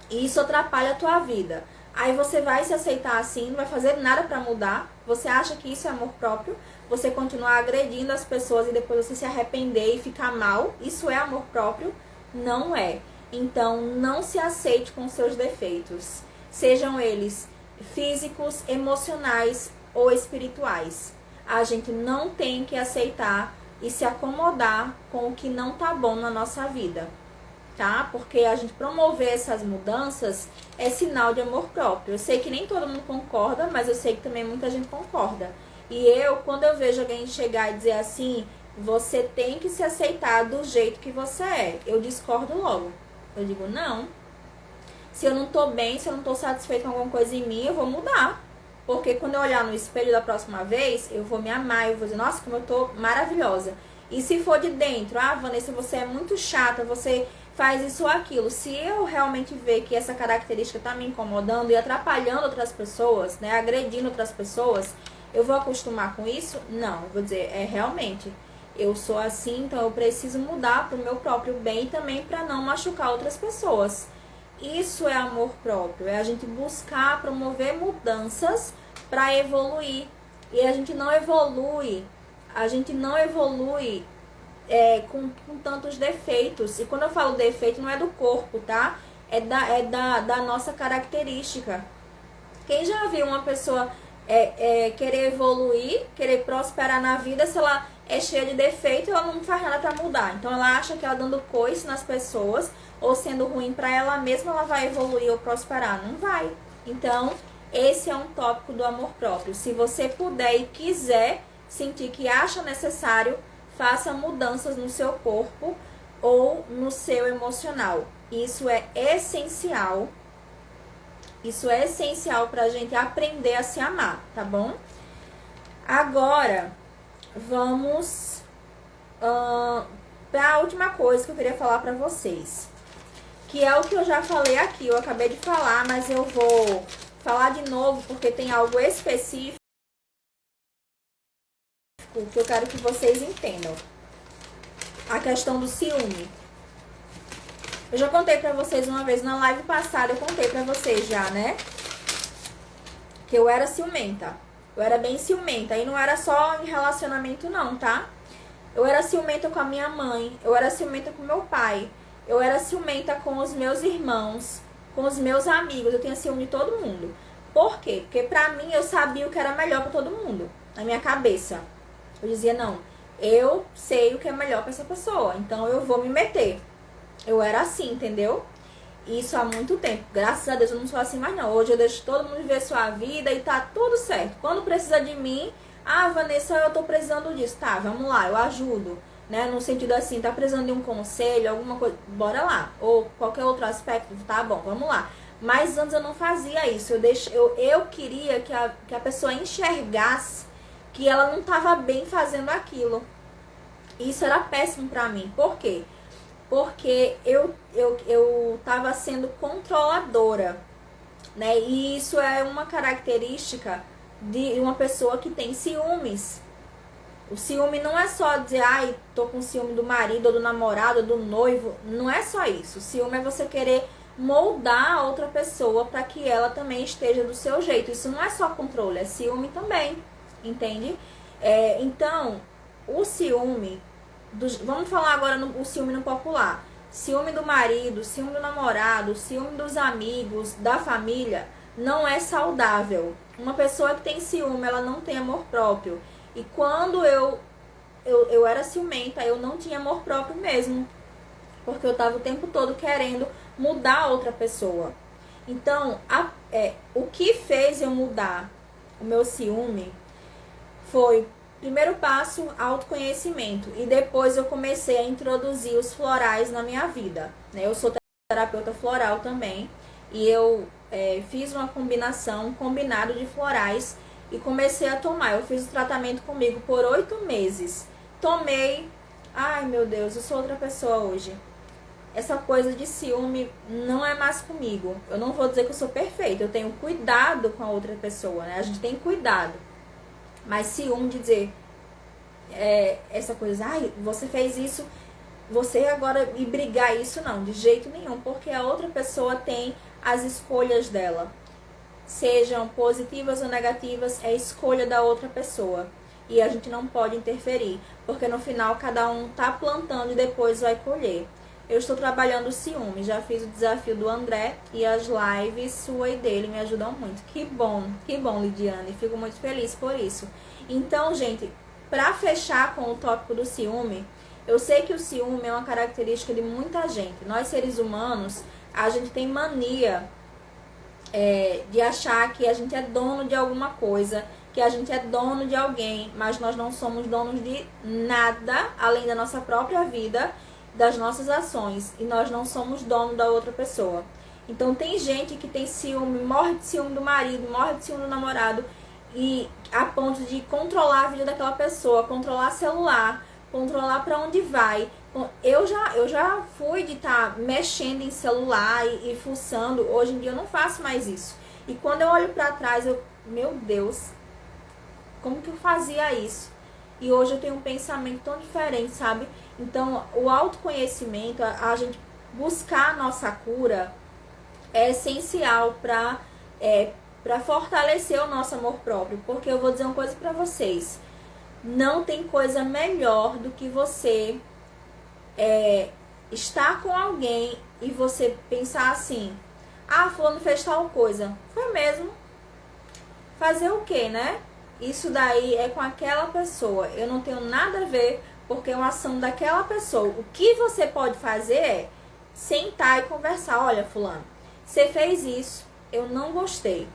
e isso atrapalha a tua vida. Aí você vai se aceitar assim, não vai fazer nada pra mudar. Você acha que isso é amor próprio? Você continuar agredindo as pessoas e depois você se arrepender e ficar mal? Isso é amor próprio? Não é. Então, não se aceite com seus defeitos. Sejam eles físicos, emocionais ou espirituais. A gente não tem que aceitar e se acomodar com o que não tá bom na nossa vida, tá? Porque a gente promover essas mudanças é sinal de amor próprio. Eu sei que nem todo mundo concorda, mas eu sei que também muita gente concorda. E quando eu vejo alguém chegar e dizer assim, você tem que se aceitar do jeito que você é, eu discordo logo. Eu digo, não. Se eu não tô bem, se eu não tô satisfeita com alguma coisa em mim, eu vou mudar. Porque quando eu olhar no espelho da próxima vez, eu vou me amar, eu vou dizer, nossa, como eu tô maravilhosa. E se for de dentro, ah, Vanessa, você é muito chata, você faz isso ou aquilo. Se eu realmente ver que essa característica tá me incomodando e atrapalhando outras pessoas, né, agredindo outras pessoas, eu vou acostumar com isso? Não, eu vou dizer, realmente, eu sou assim, então eu preciso mudar pro meu próprio bem e também para não machucar outras pessoas. Isso é amor próprio, é a gente buscar promover mudanças para evoluir. E a gente não evolui com tantos defeitos. E quando eu falo defeito, não é do corpo, tá? É da nossa característica. Quem já viu uma pessoa querer evoluir, querer prosperar na vida, se ela é cheia de defeito, ela não faz nada para mudar. Então ela acha que ela dando coice nas pessoas ou sendo ruim para ela mesma, ela vai evoluir ou prosperar. Não vai. Então, esse é um tópico do amor próprio. Se você puder e quiser sentir que acha necessário, faça mudanças no seu corpo ou no seu emocional. Isso é essencial. Isso é essencial pra gente aprender a se amar, tá bom? Agora, vamos para a última coisa que eu queria falar pra vocês. Que é o que eu já falei aqui, eu acabei de falar, mas eu vou falar de novo porque tem algo específico que eu quero que vocês entendam. A questão do ciúme. Eu já contei pra vocês uma vez na live passada, eu contei pra vocês já, né? Que eu era ciumenta. Eu era bem ciumenta. E não era só em relacionamento não, tá? Eu era ciumenta com a minha mãe. Eu era ciumenta com meu pai. Eu era ciumenta com os meus irmãos, com os meus amigos. Eu tinha ciúme de todo mundo. Por quê? Porque pra mim eu sabia o que era melhor pra todo mundo. Na minha cabeça. Eu dizia, não, eu sei o que é melhor pra essa pessoa, então eu vou me meter. Eu era assim, entendeu? Isso há muito tempo. Graças a Deus eu não sou assim mais não. Hoje eu deixo todo mundo viver sua vida e tá tudo certo. Quando precisa de mim, ah, Vanessa, eu tô precisando disso. Tá, vamos lá, eu ajudo. Né? No sentido assim, tá precisando de um conselho, alguma coisa, bora lá. Ou qualquer outro aspecto, tá bom, vamos lá. Mas antes eu não fazia isso. Eu queria que a pessoa enxergasse que ela não estava bem fazendo aquilo. Isso era péssimo pra mim. Por quê? Porque eu tava sendo controladora, né? E isso é uma característica de uma pessoa que tem ciúmes. O ciúme não é só dizer, ai, tô com ciúme do marido, ou do namorado, ou do noivo. Não é só isso. O ciúme é você querer moldar a outra pessoa para que ela também esteja do seu jeito. Isso não é só controle, é ciúme também, entende? Então, o ciúme, vamos falar agora o ciúme no popular. Ciúme do marido, ciúme do namorado, ciúme dos amigos, da família, não é saudável. Uma pessoa que tem ciúme, ela não tem amor próprio. E quando eu era ciumenta, eu não tinha amor próprio mesmo. Porque eu tava o tempo todo querendo mudar a outra pessoa. Então, o que fez eu mudar o meu ciúme foi, primeiro passo, autoconhecimento. E depois eu comecei a introduzir os florais na minha vida. Né? Eu sou terapeuta floral também. E eu fiz uma combinação, um combinado de florais e comecei a tomar. Eu fiz o tratamento comigo por 8 meses. Tomei. Ai, meu Deus, eu sou outra pessoa hoje. Essa coisa de ciúme não é mais comigo. Eu não vou dizer que eu sou perfeita. Eu tenho cuidado com a outra pessoa, né? A gente tem cuidado. Mas ciúme de dizer essa coisa, ai, você fez isso, você agora e brigar isso, não, de jeito nenhum. Porque a outra pessoa tem as escolhas dela. Sejam positivas ou negativas, é escolha da outra pessoa. E a gente não pode interferir, porque no final cada um tá plantando e depois vai colher. Eu estou trabalhando o ciúme, já fiz o desafio do André e as lives sua e dele me ajudam muito. Que bom, Lidiane, fico muito feliz por isso. Então, gente, pra fechar com o tópico do ciúme, eu sei que o ciúme é uma característica de muita gente. Nós seres humanos, a gente tem mania de achar que a gente é dono de alguma coisa, que a gente é dono de alguém, mas nós não somos donos de nada além da nossa própria vida, das nossas ações, e nós não somos dono da outra pessoa. Então tem gente que tem ciúme, morre de ciúme do marido, morre de ciúme do namorado, e a ponto de controlar a vida daquela pessoa, controlar celular, controlar para onde vai. Eu já fui de estar mexendo em celular e fuçando. Hoje em dia eu não faço mais isso. E quando eu olho para trás, meu Deus, como que eu fazia isso? E hoje eu tenho um pensamento tão diferente, sabe? Então, o autoconhecimento, a gente buscar a nossa cura é essencial para fortalecer o nosso amor próprio. Porque eu vou dizer uma coisa para vocês. Não tem coisa melhor do que você estar com alguém e você pensar assim, ah, fulano fez tal coisa. Foi mesmo. Fazer o quê, né? Isso daí é com aquela pessoa. Eu não tenho nada a ver, porque é uma ação daquela pessoa. O que você pode fazer é sentar e conversar. Olha, fulano, você fez isso, eu não gostei.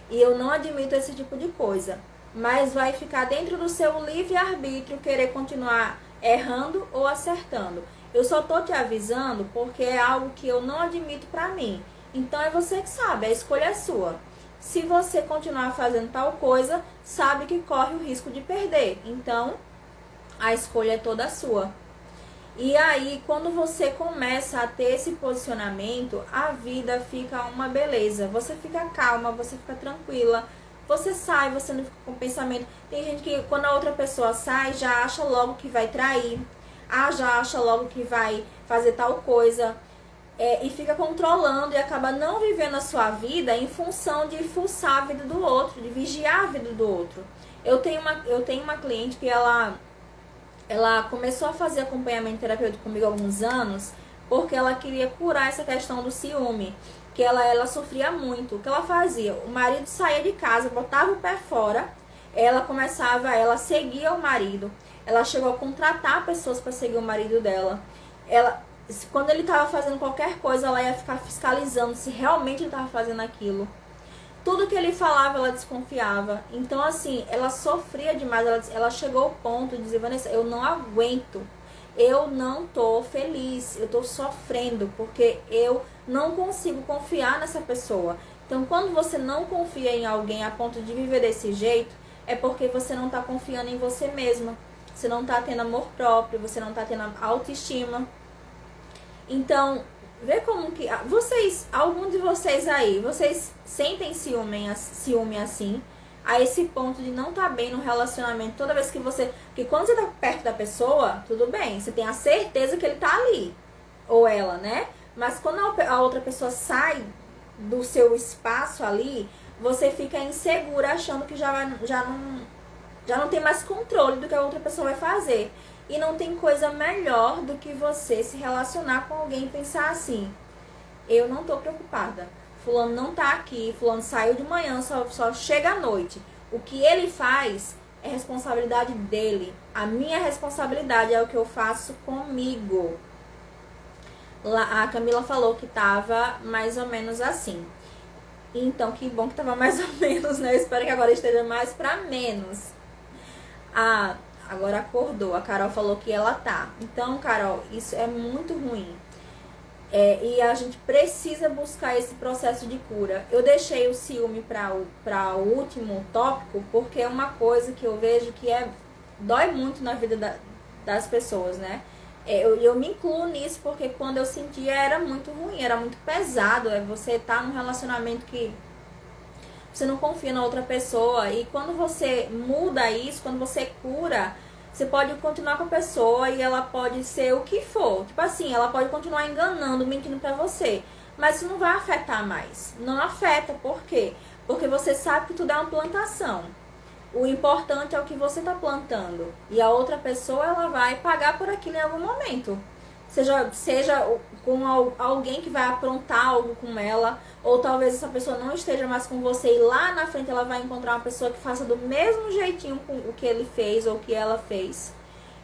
E eu não admito esse tipo de coisa. Mas vai ficar dentro do seu livre-arbítrio querer continuar errando ou acertando. Eu só tô te avisando porque é algo que eu não admito pra mim. Então é você que sabe, a escolha é sua. Se você continuar fazendo tal coisa, sabe que corre o risco de perder. Então, a escolha é toda sua. E aí, quando você começa a ter esse posicionamento, a vida fica uma beleza. Você fica calma, você fica tranquila. Você sai, você não fica com pensamento. Tem gente que quando a outra pessoa sai, já acha logo que vai trair. Já acha logo que vai fazer tal coisa. E fica controlando e acaba não vivendo a sua vida em função de fuçar a vida do outro, de vigiar a vida do outro. Eu tenho uma cliente que ela começou a fazer acompanhamento terapêutico comigo há alguns anos, porque ela queria curar essa questão do ciúme, que ela sofria muito. O que ela fazia? O marido saía de casa, botava o pé fora, ela seguia o marido, ela chegou a contratar pessoas para seguir o marido dela. Quando ele estava fazendo qualquer coisa, ela ia ficar fiscalizando se realmente ele estava fazendo aquilo. Tudo que ele falava, ela desconfiava. Então, assim, ela sofria demais. Ela chegou ao ponto de dizer: Vanessa, eu não aguento. Eu não tô feliz. Eu tô sofrendo porque eu não consigo confiar nessa pessoa. Então, quando você não confia em alguém a ponto de viver desse jeito, é porque você não tá confiando em você mesma. Você não tá tendo amor próprio, você não tá tendo autoestima. Então, vê como que... algum de vocês aí, vocês sentem ciúme assim, a esse ponto de não estar bem no relacionamento toda vez que você... Porque quando você tá perto da pessoa, tudo bem, você tem a certeza que ele tá ali, ou ela, né? Mas quando a outra pessoa sai do seu espaço ali, você fica insegura, achando que já não tem mais controle do que a outra pessoa vai fazer. E não tem coisa melhor do que você se relacionar com alguém e pensar assim: eu não tô preocupada, fulano não tá aqui, fulano saiu de manhã, só chega à noite. O que ele faz é responsabilidade dele. A minha responsabilidade é o que eu faço comigo. A Camila falou que tava mais ou menos assim. Então, que bom que tava mais ou menos, né? Eu espero que agora esteja mais pra menos. Agora acordou. A Carol falou que ela tá. Então, Carol, isso é muito ruim. E a gente precisa buscar esse processo de cura. Eu deixei o ciúme para o último tópico, porque é uma coisa que eu vejo que dói muito na vida das pessoas, né? Eu me incluo nisso, porque quando eu sentia era muito ruim, era muito pesado. Você tá num relacionamento que você não confia na outra pessoa. E quando você muda isso, quando você cura, você pode continuar com a pessoa e ela pode ser o que for. Tipo assim, ela pode continuar enganando, mentindo pra você. Mas isso não vai afetar mais. Não afeta. Por quê? Porque você sabe que tudo é uma plantação. O importante é o que você tá plantando. E a outra pessoa, ela vai pagar por aquilo em algum momento. Seja com alguém que vai aprontar algo com ela, ou talvez essa pessoa não esteja mais com você e lá na frente ela vai encontrar uma pessoa que faça do mesmo jeitinho com o que ele fez ou o que ela fez.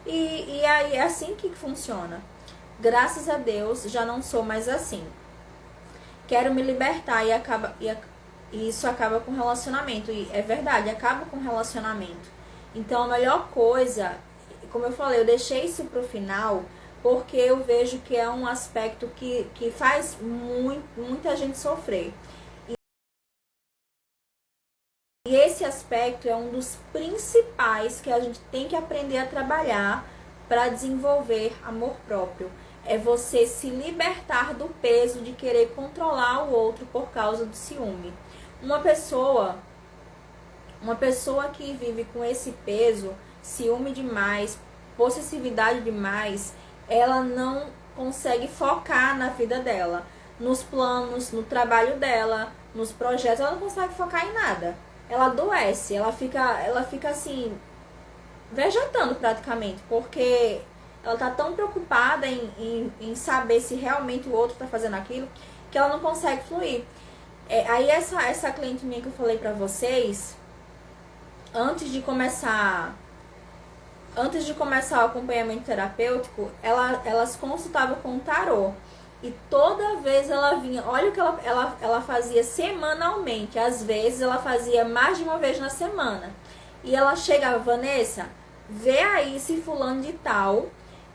E aí é assim que funciona. Graças a Deus já não sou mais assim. Quero me libertar e isso acaba com relacionamento. E é verdade, acaba com relacionamento. Então a melhor coisa, como eu falei, eu deixei isso pro final, porque eu vejo que é um aspecto que faz muita gente sofrer. E esse aspecto é um dos principais que a gente tem que aprender a trabalhar para desenvolver amor próprio. É você se libertar do peso de querer controlar o outro por causa do ciúme. Uma pessoa que vive com esse peso, ciúme demais, possessividade demais, ela não consegue focar na vida dela, nos planos, no trabalho dela, nos projetos. Ela não consegue focar em nada. Ela adoece, ela fica assim, vegetando praticamente, porque ela tá tão preocupada em saber se realmente o outro tá fazendo aquilo, que ela não consegue fluir. Aí essa cliente minha que eu falei pra vocês, antes de começar o acompanhamento terapêutico, ela se consultava com o tarô. E toda vez ela vinha, olha o que ela fazia semanalmente. Às vezes ela fazia mais de uma vez na semana. E ela chegava: Vanessa, vê aí se fulano de tal,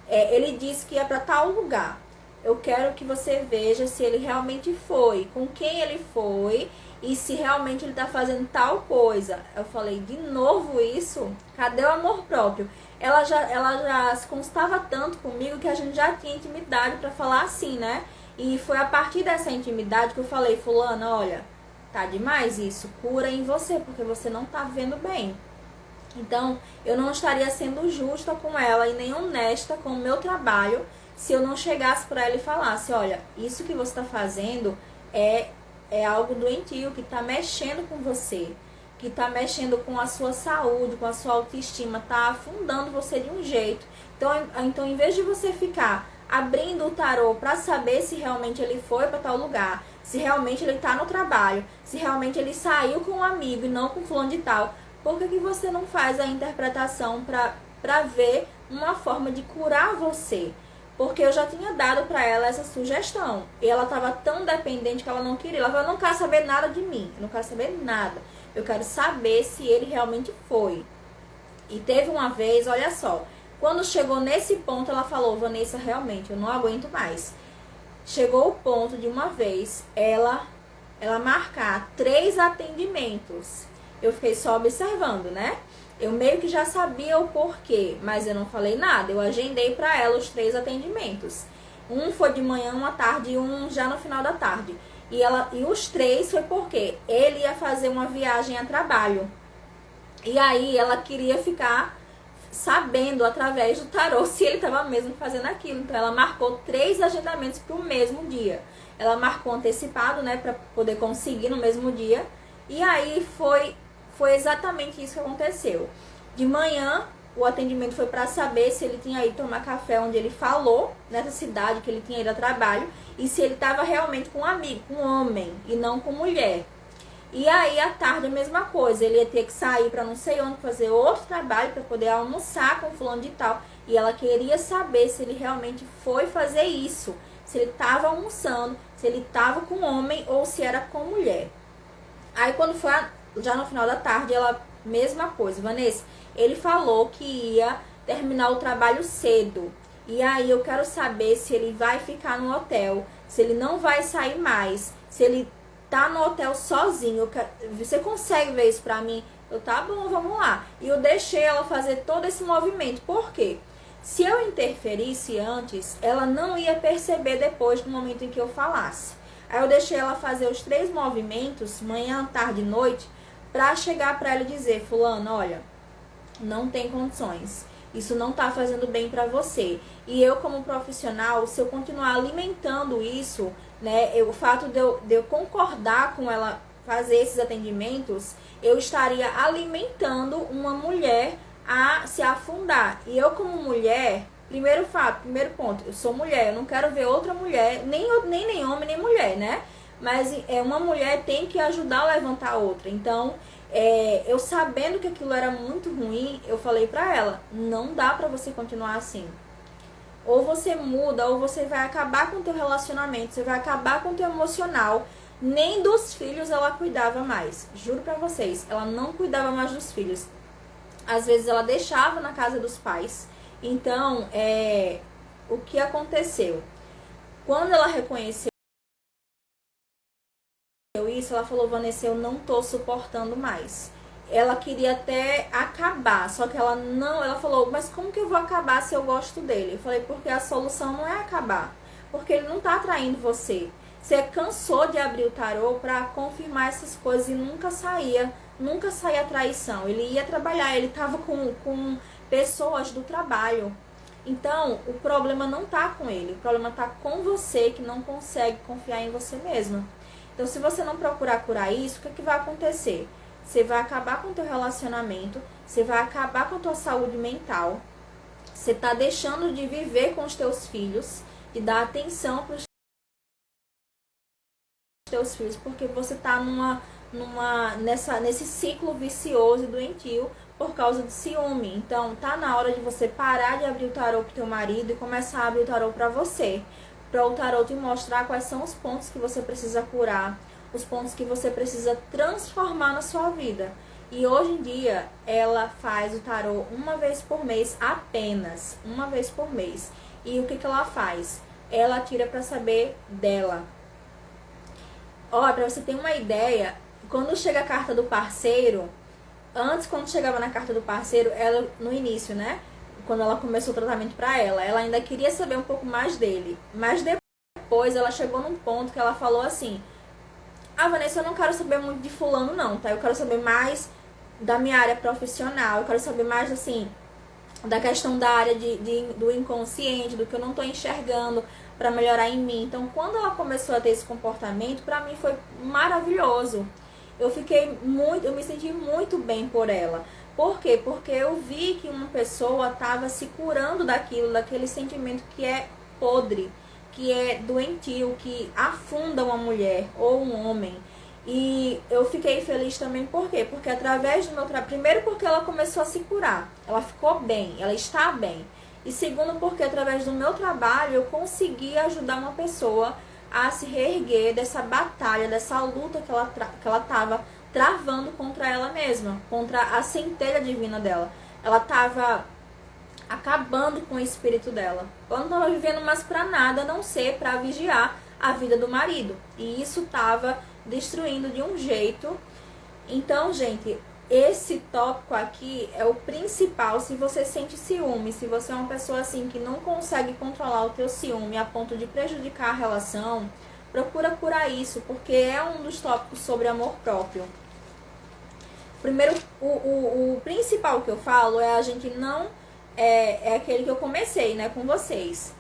ele disse que ia pra tal lugar. Eu quero que você veja se ele realmente foi, com quem ele foi e se realmente ele tá fazendo tal coisa. Eu falei: de novo isso? Cadê o amor próprio? Ela já se constava tanto comigo que a gente já tinha intimidade pra falar assim, né? E foi a partir dessa intimidade que eu falei: fulana, olha, tá demais isso, cura em você, porque você não tá vendo bem. Então, eu não estaria sendo justa com ela e nem honesta com o meu trabalho se eu não chegasse pra ela e falasse: olha, isso que você tá fazendo é algo doentio, que tá mexendo com você, que tá mexendo com a sua saúde, com a sua autoestima, tá afundando você de um jeito. Então em vez de você ficar abrindo o tarô para saber se realmente ele foi para tal lugar, se realmente ele tá no trabalho, se realmente ele saiu com um amigo e não com fulano de tal. Por que você não faz a interpretação para ver uma forma de curar você? Porque eu já tinha dado para ela essa sugestão. E ela estava tão dependente que ela não queria. Ela falou, eu não quero saber nada de mim. Eu não quero saber nada. Eu quero saber se ele realmente foi. E teve uma vez, olha só. Quando chegou nesse ponto, ela falou, Vanessa, realmente, eu não aguento mais. Chegou o ponto de uma vez, ela marcar 3 atendimentos. Eu fiquei só observando, né? Eu meio que já sabia o porquê, mas eu não falei nada. Eu agendei para ela os 3 atendimentos. Um foi de manhã, uma tarde e um já no final da tarde. E os 3 foi porque ele ia fazer uma viagem a trabalho. E aí ela queria ficar sabendo através do tarô se ele estava mesmo fazendo aquilo. Então ela marcou 3 agendamentos para o mesmo dia. Ela marcou antecipado, né, para poder conseguir no mesmo dia. E aí foi exatamente isso que aconteceu. De manhã, o atendimento foi para saber se ele tinha ido tomar café onde ele falou, nessa cidade que ele tinha ido a trabalho, e se ele estava realmente com um amigo, com um homem, e não com mulher. E aí, à tarde, a mesma coisa. Ele ia ter que sair para não sei onde, fazer outro trabalho para poder almoçar com fulano de tal. E ela queria saber se ele realmente foi fazer isso. Se ele estava almoçando, se ele estava com homem ou se era com mulher. Aí, quando foi já no final da tarde, ela, mesma coisa. Vanessa, ele falou que ia terminar o trabalho cedo. E aí, eu quero saber se ele vai ficar no hotel, se ele não vai sair mais, se ele tá no hotel sozinho. Você consegue ver isso pra mim? Eu, tá bom, vamos lá. E eu deixei ela fazer todo esse movimento. Por quê? Se eu interferisse antes, ela não ia perceber depois do momento em que eu falasse. Aí eu deixei ela fazer os 3 movimentos, manhã, tarde e noite, pra chegar pra ela e dizer, fulano, olha, não tem condições. Isso não tá fazendo bem pra você. E eu, como profissional, se eu continuar alimentando isso, né, o fato de eu concordar com ela fazer esses atendimentos, eu estaria alimentando uma mulher a se afundar. E eu, como mulher, primeiro ponto, eu sou mulher, eu não quero ver outra mulher, nem homem, nem mulher, né? Mas uma mulher tem que ajudar a levantar a outra. Então, eu sabendo que aquilo era muito ruim, eu falei pra ela, não dá pra você continuar assim. Ou você muda, ou você vai acabar com o teu relacionamento, você vai acabar com o teu emocional. Nem dos filhos ela cuidava mais. Juro pra vocês, ela não cuidava mais dos filhos. Às vezes ela deixava na casa dos pais. Então, o que aconteceu? Quando ela reconheceu isso, ela falou, Vanessa, eu não tô suportando mais. Ela queria até acabar, só que ela falou, mas como que eu vou acabar se eu gosto dele? Eu falei, porque a solução não é acabar, porque ele não tá atraindo você. Você cansou de abrir o tarô pra confirmar essas coisas e nunca saía a traição. Ele ia trabalhar, ele tava com pessoas do trabalho. Então, o problema não tá com ele, o problema tá com você que não consegue confiar em você mesma. Então, se você não procurar curar isso, o que vai acontecer? Você vai acabar com o teu relacionamento, você vai acabar com a tua saúde mental, você está deixando de viver com os teus filhos, de dar atenção para os teus filhos, porque você está nesse ciclo vicioso e doentio por causa do ciúme. Então, tá na hora de você parar de abrir o tarô pro teu marido e começar a abrir o tarô para você. Para o tarô te mostrar quais são os pontos que você precisa curar, os pontos que você precisa transformar na sua vida. E hoje em dia, ela faz o tarô uma vez por mês, apenas uma vez por mês. E o que ela faz? Ela tira para saber dela. Ó, para você ter uma ideia, quando chega a carta do parceiro, antes, quando chegava na carta do parceiro, ela, no início, né? Quando ela começou o tratamento pra ela ainda queria saber um pouco mais dele. Mas depois ela chegou num ponto que ela falou assim, Vanessa, eu não quero saber muito de fulano não, tá? Eu quero saber mais da minha área profissional, eu quero saber mais, assim, da questão da área do inconsciente, do que eu não tô enxergando pra melhorar em mim. Então, quando ela começou a ter esse comportamento, pra mim foi maravilhoso. Eu me senti muito bem por ela. Por quê? Porque eu vi que uma pessoa estava se curando daquele sentimento que é podre, que é doentio, que afunda uma mulher ou um homem. E eu fiquei feliz também, por quê? Porque através do meu trabalho, primeiro porque ela começou a se curar, ela ficou bem, ela está bem. E segundo porque através do meu trabalho eu consegui ajudar uma pessoa a se reerguer dessa batalha, dessa luta que ela estava travando contra ela mesma, contra a centelha divina dela. Ela estava acabando com o espírito dela. Ela não estava vivendo mais para nada, a não ser para vigiar a vida do marido. E isso estava destruindo de um jeito. Então, gente, esse tópico aqui é o principal. Se você sente ciúme, se você é uma pessoa assim que não consegue controlar o teu ciúme a ponto de prejudicar a relação, procura curar isso, porque é um dos tópicos sobre amor próprio. Primeiro, o principal que eu falo é a gente não... É aquele que eu comecei, né, com vocês.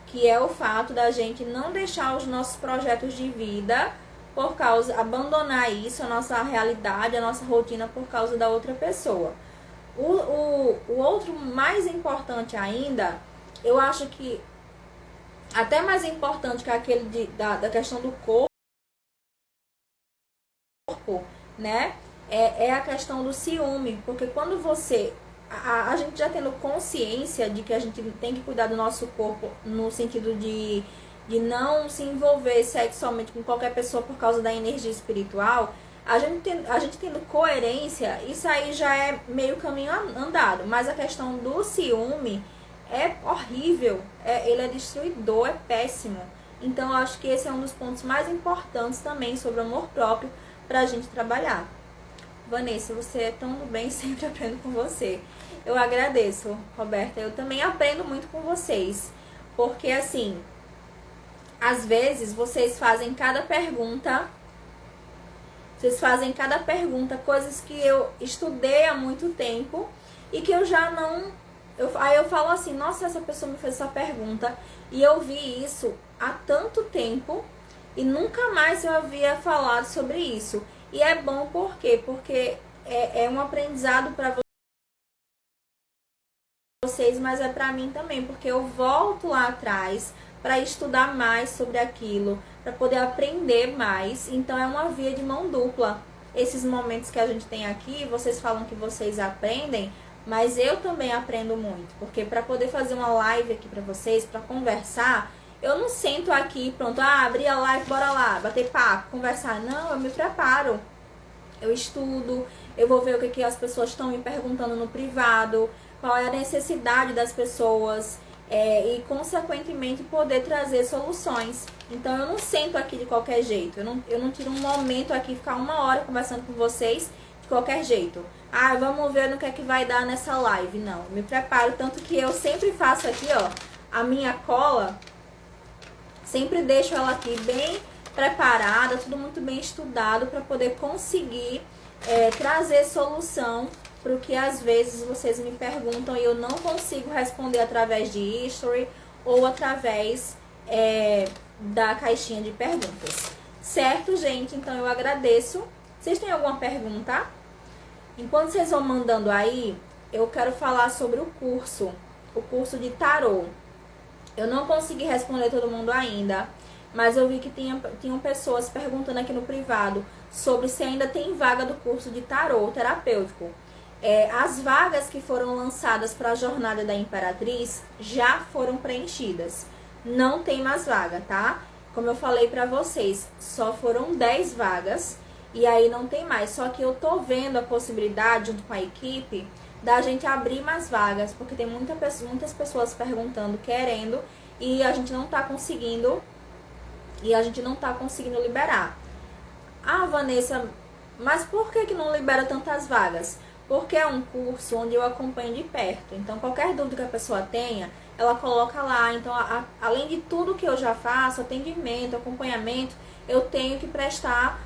Que é o fato da gente não deixar os nossos projetos de vida por causa... Abandonar isso, a nossa realidade, a nossa rotina por causa da outra pessoa. O outro mais importante ainda, eu acho que até mais importante que aquele da questão do corpo, né? É a questão do ciúme. Porque quando você... A gente já tendo consciência de que a gente tem que cuidar do nosso corpo no sentido de não se envolver sexualmente com qualquer pessoa por causa da energia espiritual, a gente tendo coerência, isso aí já é meio caminho andado. Mas a questão do ciúme é horrível, ele é destruidor, é péssimo. Então eu acho que esse é um dos pontos mais importantes também sobre o amor próprio pra gente trabalhar. Vanessa, você é tão do bem, sempre aprendo com você. Eu agradeço, Roberta. Eu também aprendo muito com vocês. Porque, assim, às vezes vocês fazem cada pergunta. Coisas que eu estudei há muito tempo e que eu já não... Aí eu falo assim, nossa, essa pessoa me fez essa pergunta e eu vi isso há tanto tempo e nunca mais eu havia falado sobre isso. E é bom por quê? Porque é um aprendizado para vocês, mas é para mim também, porque eu volto lá atrás para estudar mais sobre aquilo, para poder aprender mais. Então é uma via de mão dupla. Esses momentos que a gente tem aqui, vocês falam que vocês aprendem, mas eu também aprendo muito, porque para poder fazer uma live aqui para vocês, para conversar, eu não sento aqui, pronto, abri a live, bora lá, bater papo, conversar. Não, eu me preparo. Eu estudo, eu vou ver o que as pessoas estão me perguntando no privado, qual é a necessidade das pessoas e, consequentemente, poder trazer soluções. Então, eu não sento aqui de qualquer jeito. Eu não tiro um momento aqui, ficar 1 hora conversando com vocês de qualquer jeito. Ah, vamos ver no que é que vai dar nessa live. Não, eu me preparo, tanto que eu sempre faço aqui, ó, a minha cola. Sempre deixo ela aqui bem preparada, tudo muito bem estudado para poder conseguir trazer solução para o que às vezes vocês me perguntam e eu não consigo responder através de history ou através da caixinha de perguntas. Certo, gente? Então eu agradeço. Vocês têm alguma pergunta? Enquanto vocês vão mandando aí, eu quero falar sobre o curso de tarô. Eu não consegui responder todo mundo ainda, mas eu vi que tinham pessoas perguntando aqui no privado sobre se ainda tem vaga do curso de tarô terapêutico. As vagas que foram lançadas para a Jornada da Imperatriz já foram preenchidas. Não tem mais vaga, tá? Como eu falei para vocês, só foram 10 vagas e aí não tem mais. Só que eu tô vendo a possibilidade, junto com a equipe, da gente abrir mais vagas, porque tem muitas pessoas perguntando, querendo, e a gente não tá conseguindo liberar. Ah, Vanessa, mas por que não libera tantas vagas? Porque é um curso onde eu acompanho de perto. Então, qualquer dúvida que a pessoa tenha, ela coloca lá. Então, além de tudo que eu já faço, atendimento, acompanhamento, eu tenho que prestar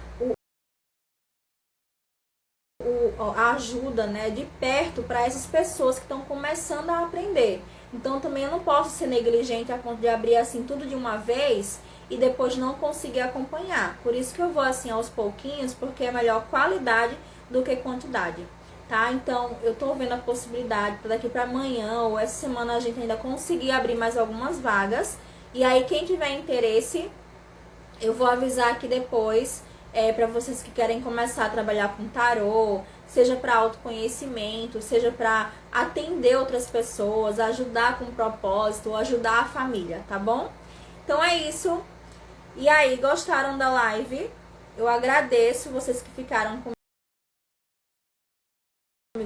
a ajuda, né, de perto para essas pessoas que estão começando a aprender. Então também eu não posso ser negligente a ponto de abrir assim tudo de uma vez e depois não conseguir acompanhar. Por isso que eu vou assim aos pouquinhos, porque é melhor qualidade do que quantidade. tá? Então, eu tô vendo a possibilidade para daqui para amanhã ou essa semana a gente ainda conseguir abrir mais algumas vagas. E aí, quem tiver interesse, eu vou avisar aqui depois, para vocês que querem começar a trabalhar com tarô, seja para autoconhecimento, seja para atender outras pessoas, ajudar com propósito, ajudar a família, tá bom? Então é isso. E aí, gostaram da live? Eu agradeço vocês que ficaram comigo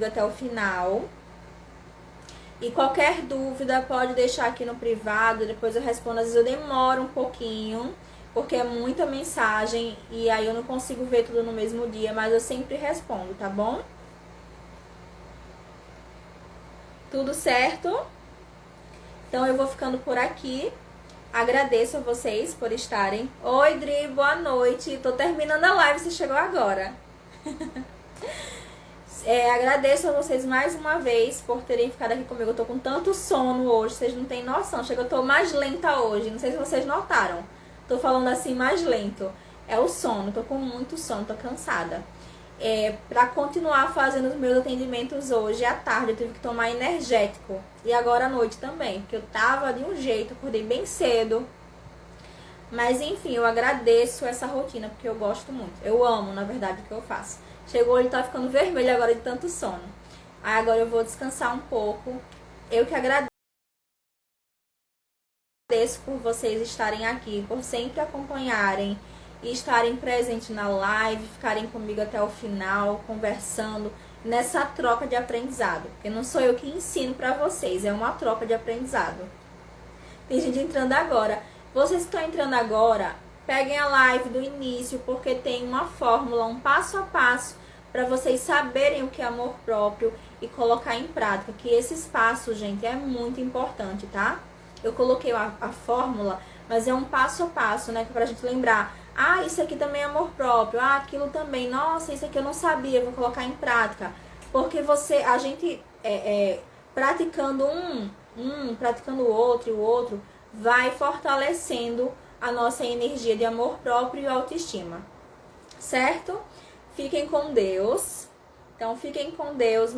até o final. E qualquer dúvida pode deixar aqui no privado, depois eu respondo. Às vezes eu demoro um pouquinho, porque é muita mensagem e aí eu não consigo ver tudo no mesmo dia, mas eu sempre respondo, tá bom? Tudo certo? Então eu vou ficando por aqui. Agradeço a vocês por estarem. Oi, Dri, boa noite. Tô terminando a live, você chegou agora. Agradeço a vocês mais uma vez por terem ficado aqui comigo. Eu tô com tanto sono hoje, vocês não têm noção. Chega, eu tô mais lenta hoje, não sei se vocês notaram. Tô falando assim mais lento. É o sono, tô com muito sono, tô cansada. Pra continuar fazendo os meus atendimentos hoje à tarde, eu tive que tomar energético. E agora à noite também, porque eu tava de um jeito, acordei bem cedo. Mas enfim, eu agradeço essa rotina, porque eu gosto muito. Eu amo, na verdade, o que eu faço. Chegou, ele tá ficando vermelho agora de tanto sono. Aí agora eu vou descansar um pouco. Eu que agradeço por vocês estarem aqui, por sempre acompanharem e estarem presentes na live, ficarem comigo até o final, conversando nessa troca de aprendizado. Porque não sou eu que ensino pra vocês, é uma troca de aprendizado. Tem gente entrando agora. Vocês que estão entrando agora, peguem a live do início, porque tem uma fórmula, um passo a passo, para vocês saberem o que é amor próprio e colocar em prática. Que esses passos, gente, é muito importante, tá? Eu coloquei a fórmula, mas é um passo a passo, né? Pra gente lembrar. Ah, isso aqui também é amor próprio. Ah, aquilo também. Nossa, isso aqui eu não sabia, vou colocar em prática. Porque a gente praticando praticando o outro, vai fortalecendo a nossa energia de amor próprio e autoestima. Certo? Fiquem com Deus. Então, fiquem com Deus.